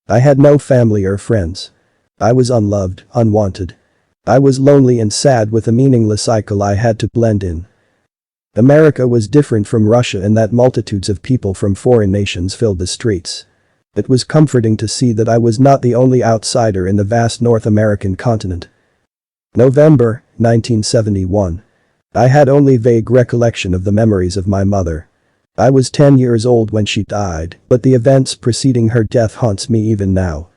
I had no family or friends. I was unloved, unwanted. I was lonely and sad with a meaningless cycle I had to blend in. America was different from Russia in that multitudes of people from foreign nations filled the streets. It was comforting to see that I was not the only outsider in the vast North American continent. November, 1971. I had only vague recollection of the memories of my mother. I was 10 years old when she died, but the events preceding her death haunts me even now.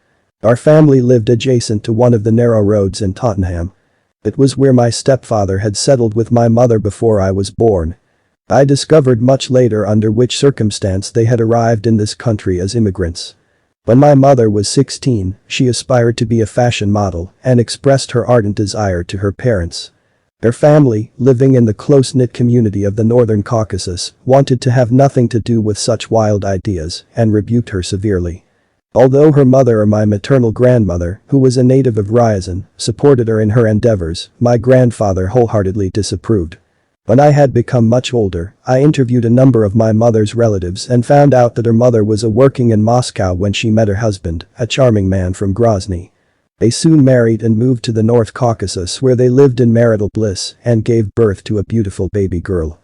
Our family lived adjacent to one of the narrow roads in Tottenham. It was where my stepfather had settled with my mother before I was born. I discovered much later under which circumstance they had arrived in this country as immigrants. When my mother was 16, she aspired to be a fashion model and expressed her ardent desire to her parents. Her family, living in the close-knit community of the Northern Caucasus, wanted to have nothing to do with such wild ideas and rebuked her severely. Although her mother or my maternal grandmother, who was a native of Ryazan, supported her in her endeavors, my grandfather wholeheartedly disapproved. When I had become much older, I interviewed a number of my mother's relatives and found out that her mother was working in Moscow when she met her husband, a charming man from Grozny. They soon married and moved to the North Caucasus where they lived in marital bliss and gave birth to a beautiful baby girl.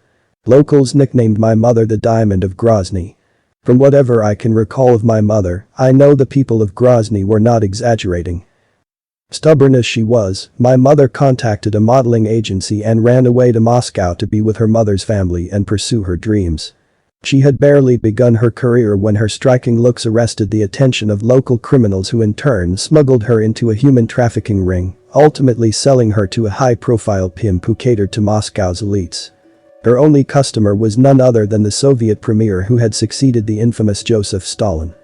Locals nicknamed my mother the Diamond of Grozny. From whatever I can recall of my mother, I know the people of Grozny were not exaggerating. Stubborn as she was, my mother contacted a modeling agency and ran away to Moscow to be with her mother's family and pursue her dreams. She had barely begun her career when her striking looks arrested the attention of local criminals who in turn smuggled her into a human trafficking ring, ultimately selling her to a high-profile pimp who catered to Moscow's elites. Her only customer was none other than the Soviet premier who had succeeded the infamous Joseph Stalin.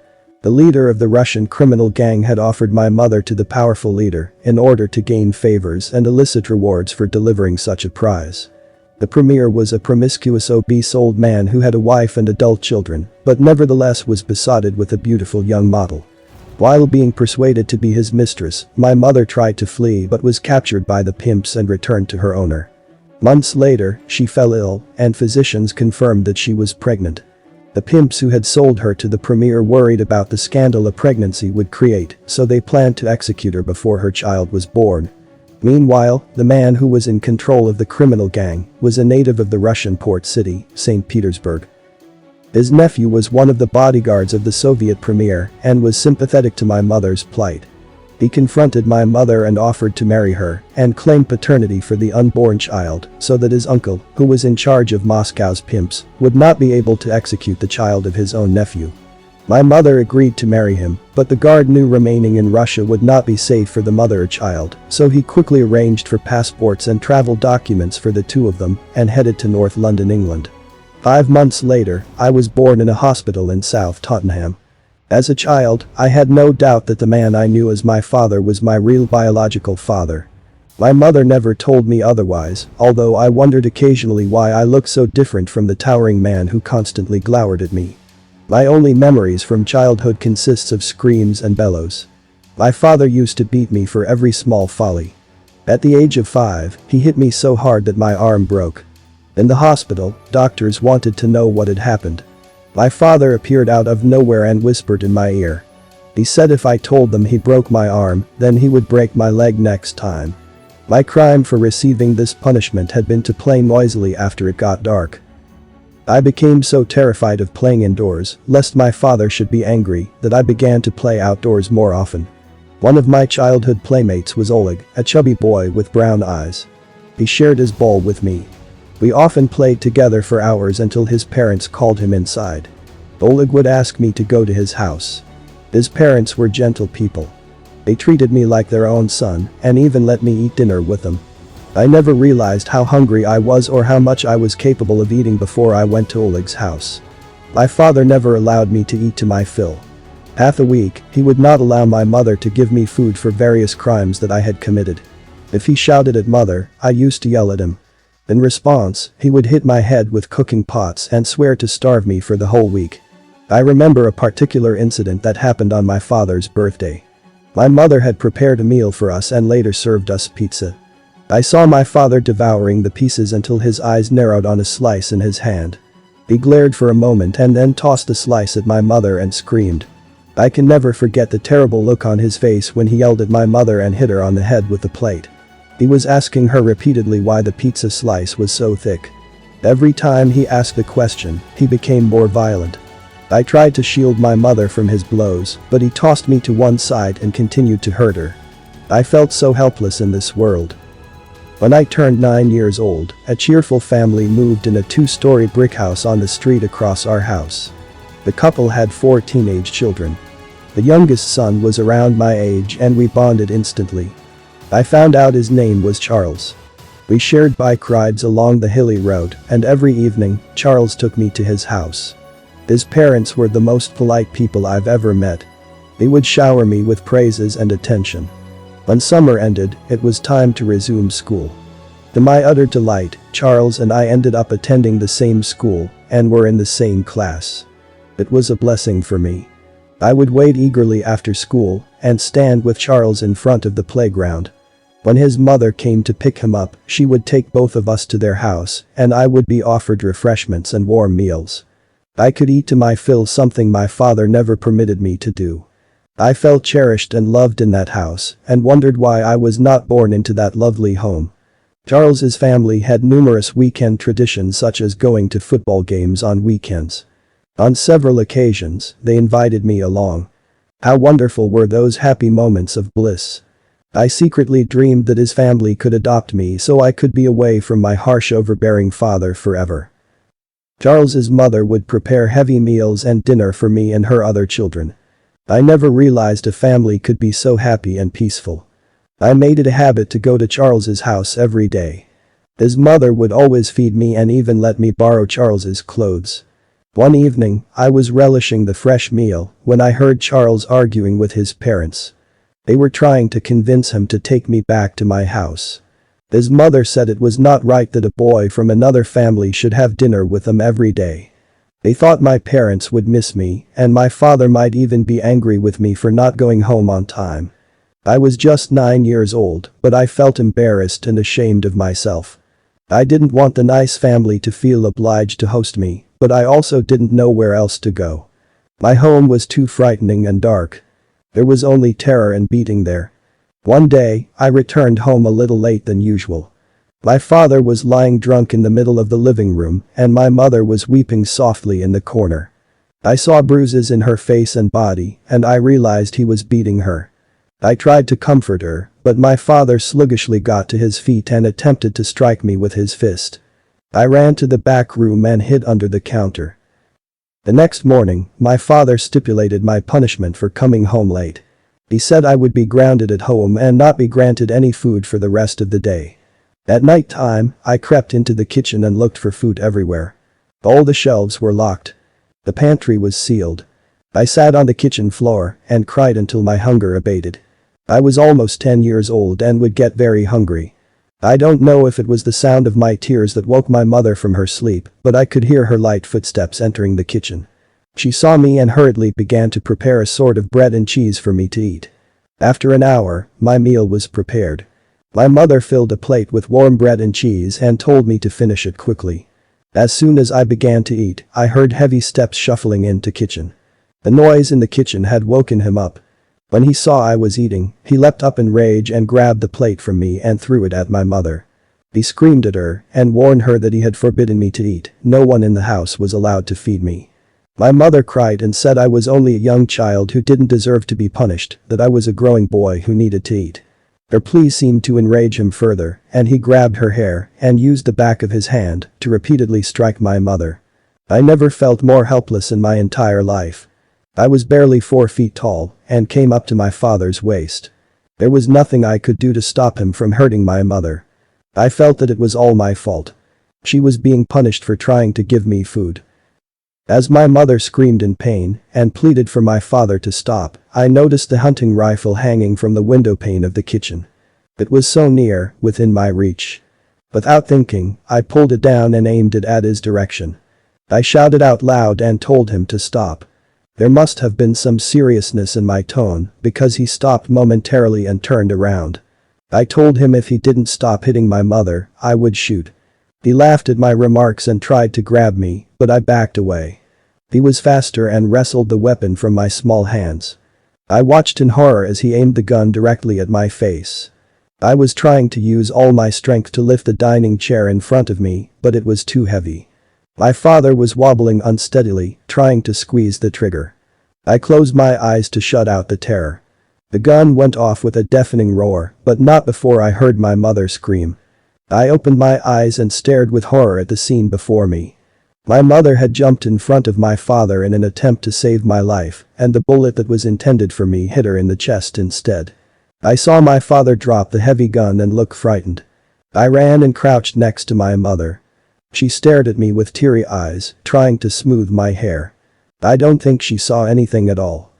The leader of the Russian criminal gang had offered my mother to the powerful leader in order to gain favors and illicit rewards for delivering such a prize. The premier was a promiscuous obese old man who had a wife and adult children, but nevertheless was besotted with a beautiful young model. While being persuaded to be his mistress, my mother tried to flee but was captured by the pimps and returned to her owner. Months later, she fell ill, and physicians confirmed that she was pregnant. The pimps who had sold her to the premier worried about the scandal a pregnancy would create, so they planned to execute her before her child was born. Meanwhile, the man who was in control of the criminal gang was a native of the Russian port city, St. Petersburg. His nephew was one of the bodyguards of the Soviet premier and was sympathetic to my mother's plight. He confronted my mother and offered to marry her and claim paternity for the unborn child so that his uncle, who was in charge of Moscow's pimps, would not be able to execute the child of his own nephew. My mother agreed to marry him, but the guard knew remaining in Russia would not be safe for the mother or child, so he quickly arranged for passports and travel documents for the two of them and headed to North London, England. 5 months later, I was born in a hospital in South Tottenham. As a child, I had no doubt that the man I knew as my father was my real biological father. My mother never told me otherwise, although I wondered occasionally why I looked so different from the towering man who constantly glowered at me. My only memories from childhood consists of screams and bellows. My father used to beat me for every small folly. At the age of 5, he hit me so hard that my arm broke. In the hospital, doctors wanted to know what had happened. My father appeared out of nowhere and whispered in my ear. He said if I told them he broke my arm, then he would break my leg next time. My crime for receiving this punishment had been to play noisily after it got dark. I became so terrified of playing indoors, lest my father should be angry, that I began to play outdoors more often. One of my childhood playmates was Oleg, a chubby boy with brown eyes. He shared his ball with me. We often played together for hours until his parents called him inside. Oleg would ask me to go to his house. His parents were gentle people. They treated me like their own son and even let me eat dinner with them. I never realized how hungry I was or how much I was capable of eating before I went to Oleg's house. My father never allowed me to eat to my fill. Half a week, he would not allow my mother to give me food for various crimes that I had committed. If he shouted at mother, I used to yell at him. In response, he would hit my head with cooking pots and swear to starve me for the whole week. I remember a particular incident that happened on my father's birthday. My mother had prepared a meal for us and later served us pizza. I saw my father devouring the pieces until his eyes narrowed on a slice in his hand. He glared for a moment and then tossed the slice at my mother and screamed. I can never forget the terrible look on his face when he yelled at my mother and hit her on the head with the plate. He was asking her repeatedly why the pizza slice was so thick. Every time he asked the question, he became more violent. I tried to shield my mother from his blows, but he tossed me to one side and continued to hurt her. I felt so helpless in this world. When I turned 9 years old, a cheerful family moved in a 2-story brick house on the street across our house. The couple had 4 teenage children. The youngest son was around my age and we bonded instantly. I found out his name was Charles. We shared bike rides along the hilly road, and every evening, Charles took me to his house. His parents were the most polite people I've ever met. They would shower me with praises and attention. When summer ended, it was time to resume school. To my utter delight, Charles and I ended up attending the same school and were in the same class. It was a blessing for me. I would wait eagerly after school and stand with Charles in front of the playground. When his mother came to pick him up, she would take both of us to their house, and I would be offered refreshments and warm meals. I could eat to my fill, something my father never permitted me to do. I felt cherished and loved in that house, and wondered why I was not born into that lovely home. Charles's family had numerous weekend traditions, such as going to football games on weekends. On several occasions, they invited me along. How wonderful were those happy moments of bliss. I secretly dreamed that his family could adopt me so I could be away from my harsh, overbearing father forever. Charles's mother would prepare heavy meals and dinner for me and her other children. I never realized a family could be so happy and peaceful. I made it a habit to go to Charles's house every day. His mother would always feed me and even let me borrow Charles's clothes. One evening, I was relishing the fresh meal when I heard Charles arguing with his parents. They were trying to convince him to take me back to my house. His mother said it was not right that a boy from another family should have dinner with them every day. They thought my parents would miss me, and my father might even be angry with me for not going home on time. I was just 9 years old, but I felt embarrassed and ashamed of myself. I didn't want the nice family to feel obliged to host me, but I also didn't know where else to go. My home was too frightening and dark. There was only terror and beating there. One day, I returned home a little late than usual. My father was lying drunk in the middle of the living room, and my mother was weeping softly in the corner. I saw bruises in her face and body, and I realized he was beating her. I tried to comfort her, but my father sluggishly got to his feet and attempted to strike me with his fist. I ran to the back room and hid under the counter. The next morning, my father stipulated my punishment for coming home late. He said I would be grounded at home and not be granted any food for the rest of the day. At night time, I crept into the kitchen and looked for food everywhere. All the shelves were locked. The pantry was sealed. I sat on the kitchen floor and cried until my hunger abated. I was almost 10 years old and would get very hungry. I don't know if it was the sound of my tears that woke my mother from her sleep, but I could hear her light footsteps entering the kitchen. She saw me and hurriedly began to prepare a sort of bread and cheese for me to eat. After an hour, my meal was prepared. My mother filled a plate with warm bread and cheese and told me to finish it quickly. As soon as I began to eat, I heard heavy steps shuffling into kitchen. The noise in the kitchen had woken him up. When he saw I was eating, he leapt up in rage and grabbed the plate from me and threw it at my mother. He screamed at her and warned her that he had forbidden me to eat. No one in the house was allowed to feed me. My mother cried and said I was only a young child who didn't deserve to be punished, that I was a growing boy who needed to eat. Her pleas seemed to enrage him further, and he grabbed her hair and used the back of his hand to repeatedly strike my mother. I never felt more helpless in my entire life. I was barely 4 feet tall and came up to my father's waist. There was nothing I could do to stop him from hurting my mother. I felt that it was all my fault. She was being punished for trying to give me food. As my mother screamed in pain and pleaded for my father to stop, I noticed the hunting rifle hanging from the window pane of the kitchen. It was so near, within my reach. Without thinking, I pulled it down and aimed it at his direction. I shouted out loud and told him to stop. There must have been some seriousness in my tone because he stopped momentarily and turned around. I told him if he didn't stop hitting my mother, I would shoot. He laughed at my remarks and tried to grab me, but I backed away. He was faster and wrestled the weapon from my small hands. I watched in horror as he aimed the gun directly at my face. I was trying to use all my strength to lift the dining chair in front of me, but it was too heavy. My father was wobbling unsteadily, trying to squeeze the trigger. I closed my eyes to shut out the terror. The gun went off with a deafening roar, but not before I heard my mother scream. I opened my eyes and stared with horror at the scene before me. My mother had jumped in front of my father in an attempt to save my life, and the bullet that was intended for me hit her in the chest instead. I saw my father drop the heavy gun and look frightened. I ran and crouched next to my mother. She stared at me with teary eyes, trying to smooth my hair. I don't think she saw anything at all.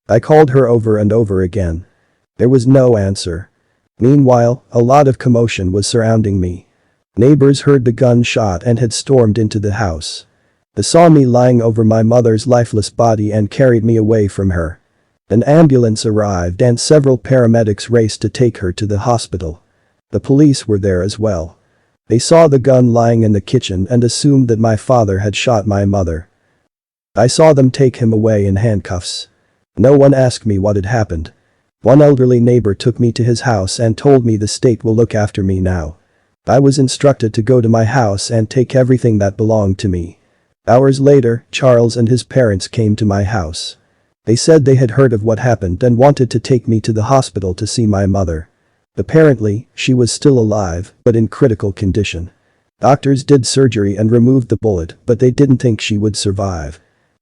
I called her over and over again. There was no answer. Meanwhile, a lot of commotion was surrounding me. Neighbors heard the gunshot and had stormed into the house. They saw me lying over my mother's lifeless body and carried me away from her. An ambulance arrived and several paramedics raced to take her to the hospital. The police were there as well. They saw the gun lying in the kitchen and assumed that my father had shot my mother. I saw them take him away in handcuffs. No one asked me what had happened. One elderly neighbor took me to his house and told me the state will look after me now. I was instructed to go to my house and take everything that belonged to me. Hours later, Charles and his parents came to my house. They said they had heard of what happened and wanted to take me to the hospital to see my mother. Apparently, she was still alive, but in critical condition. Doctors did surgery and removed the bullet, but they didn't think she would survive.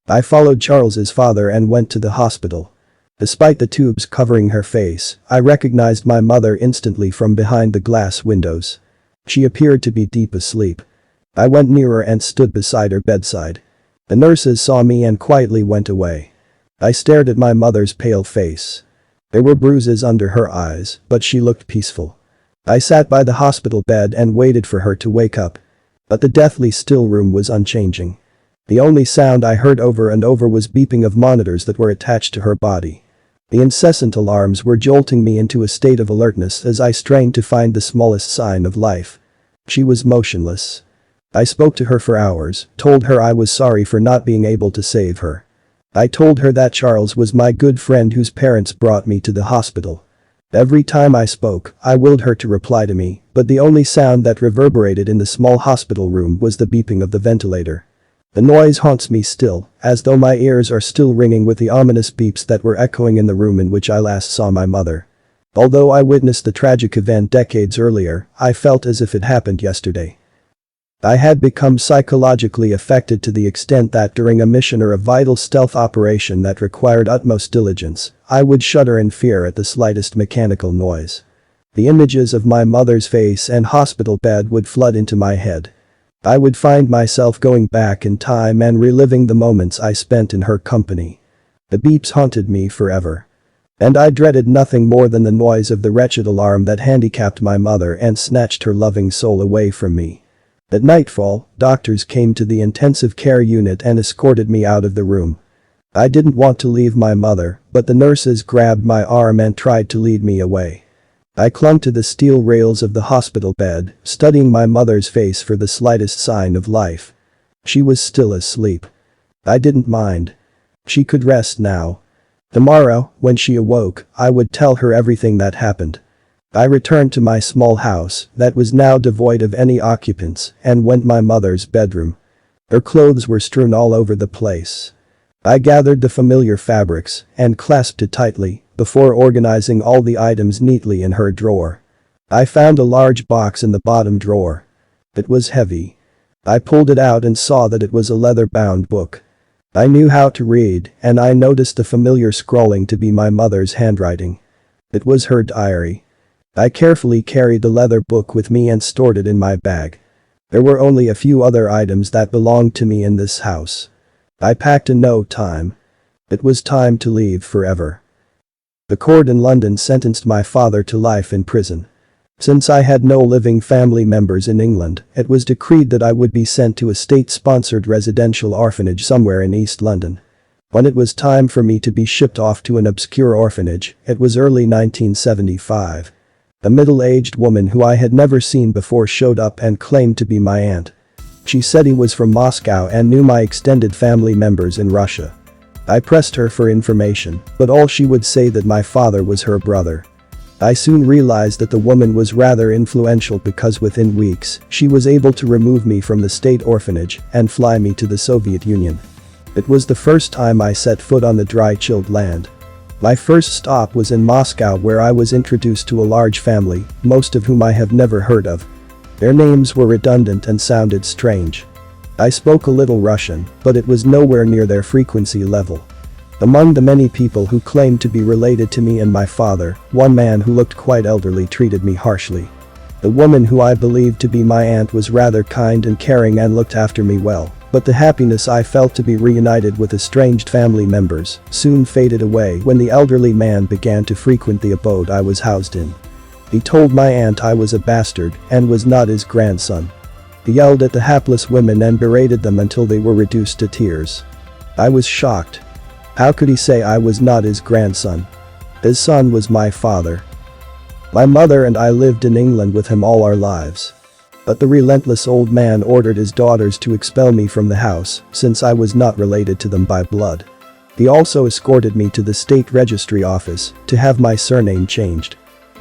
I followed Charles's father and went to the hospital. Despite the tubes covering her face, I recognized my mother instantly from behind the glass windows. She appeared to be deep asleep. I went nearer and stood beside her bedside. The nurses saw me and quietly went away. I stared at my mother's pale face. There were bruises under her eyes, but she looked peaceful. I sat by the hospital bed and waited for her to wake up. But the deathly still room was unchanging. The only sound I heard over and over was beeping of monitors that were attached to her body. The incessant alarms were jolting me into a state of alertness as I strained to find the smallest sign of life. She was motionless. I spoke to her for hours, told her I was sorry for not being able to save her. I told her that Charles was my good friend whose parents brought me to the hospital. Every time I spoke, I willed her to reply to me, but the only sound that reverberated in the small hospital room was the beeping of the ventilator. The noise haunts me still, as though my ears are still ringing with the ominous beeps that were echoing in the room in which I last saw my mother. Although I witnessed the tragic event decades earlier, I felt as if it happened yesterday. I had become psychologically affected to the extent that during a mission or a vital stealth operation that required utmost diligence, I would shudder in fear at the slightest mechanical noise. The images of my mother's face and hospital bed would flood into my head. I would find myself going back in time and reliving the moments I spent in her company. The beeps haunted me forever. And I dreaded nothing more than the noise of the wretched alarm that handicapped my mother and snatched her loving soul away from me. At nightfall, doctors came to the intensive care unit and escorted me out of the room. I didn't want to leave my mother, but the nurses grabbed my arm and tried to lead me away. I clung to the steel rails of the hospital bed, studying my mother's face for the slightest sign of life. She was still asleep. I didn't mind. She could rest now. Tomorrow, when she awoke, I would tell her everything that happened. I returned to my small house that was now devoid of any occupants and went to my mother's bedroom. Her clothes were strewn all over the place. I gathered the familiar fabrics and clasped it tightly before organizing all the items neatly in her drawer. I found a large box in the bottom drawer. It was heavy. I pulled it out and saw that it was a leather-bound book. I knew how to read, and I noticed the familiar scrawling to be my mother's handwriting. It was her diary. I carefully carried the leather book with me and stored it in my bag. There were only a few other items that belonged to me in this house. I packed in no time. It was time to leave forever. The court in London sentenced my father to life in prison. Since I had no living family members in England, it was decreed that I would be sent to a state-sponsored residential orphanage somewhere in East London. When it was time for me to be shipped off to an obscure orphanage, it was early 1975. A middle-aged woman who I had never seen before showed up and claimed to be my aunt. She said he was from Moscow and knew my extended family members in Russia. I pressed her for information, but all she would say that my father was her brother. I soon realized that the woman was rather influential because within weeks, she was able to remove me from the state orphanage and fly me to the Soviet Union. It was the first time I set foot on the dry, chilled land. My first stop was in Moscow, where I was introduced to a large family, most of whom I have never heard of. Their names were redundant and sounded strange. I spoke a little Russian, but it was nowhere near their frequency level. Among the many people who claimed to be related to me and my father, one man who looked quite elderly treated me harshly. The woman who I believed to be my aunt was rather kind and caring and looked after me well, but the happiness I felt to be reunited with estranged family members soon faded away when the elderly man began to frequent the abode I was housed in. He told my aunt I was a bastard and was not his grandson. He yelled at the hapless women and berated them until they were reduced to tears. I was shocked. How could he say I was not his grandson? His son was my father. My mother and I lived in England with him all our lives. But the relentless old man ordered his daughters to expel me from the house since I was not related to them by blood. He also escorted me to the state registry office to have my surname changed.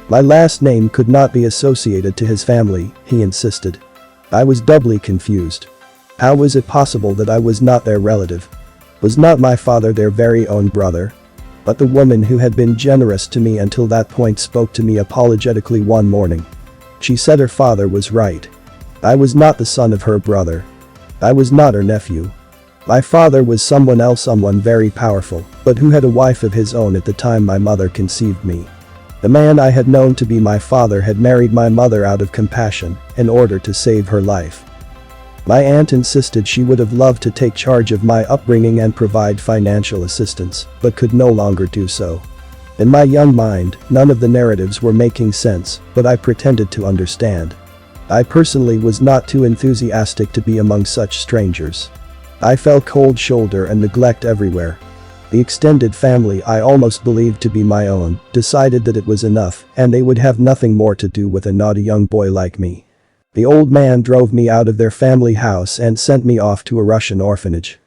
My last name could not be associated to his family, he insisted. I was doubly confused. How was it possible that I was not their relative? Was not my father their very own brother? But the woman who had been generous to me until that point spoke to me apologetically one morning. She said her father was right. I was not the son of her brother. I was not her nephew. My father was someone else, someone very powerful, but who had a wife of his own at the time my mother conceived me. The man I had known to be my father had married my mother out of compassion in order to save her life. My aunt insisted she would have loved to take charge of my upbringing and provide financial assistance, but could no longer do so. In my young mind, none of the narratives were making sense, but I pretended to understand. I personally was not too enthusiastic to be among such strangers. I felt cold shoulder and neglect everywhere. The extended family I almost believed to be my own decided that it was enough and they would have nothing more to do with a naughty young boy like me. The old man drove me out of their family house and sent me off to a Russian orphanage.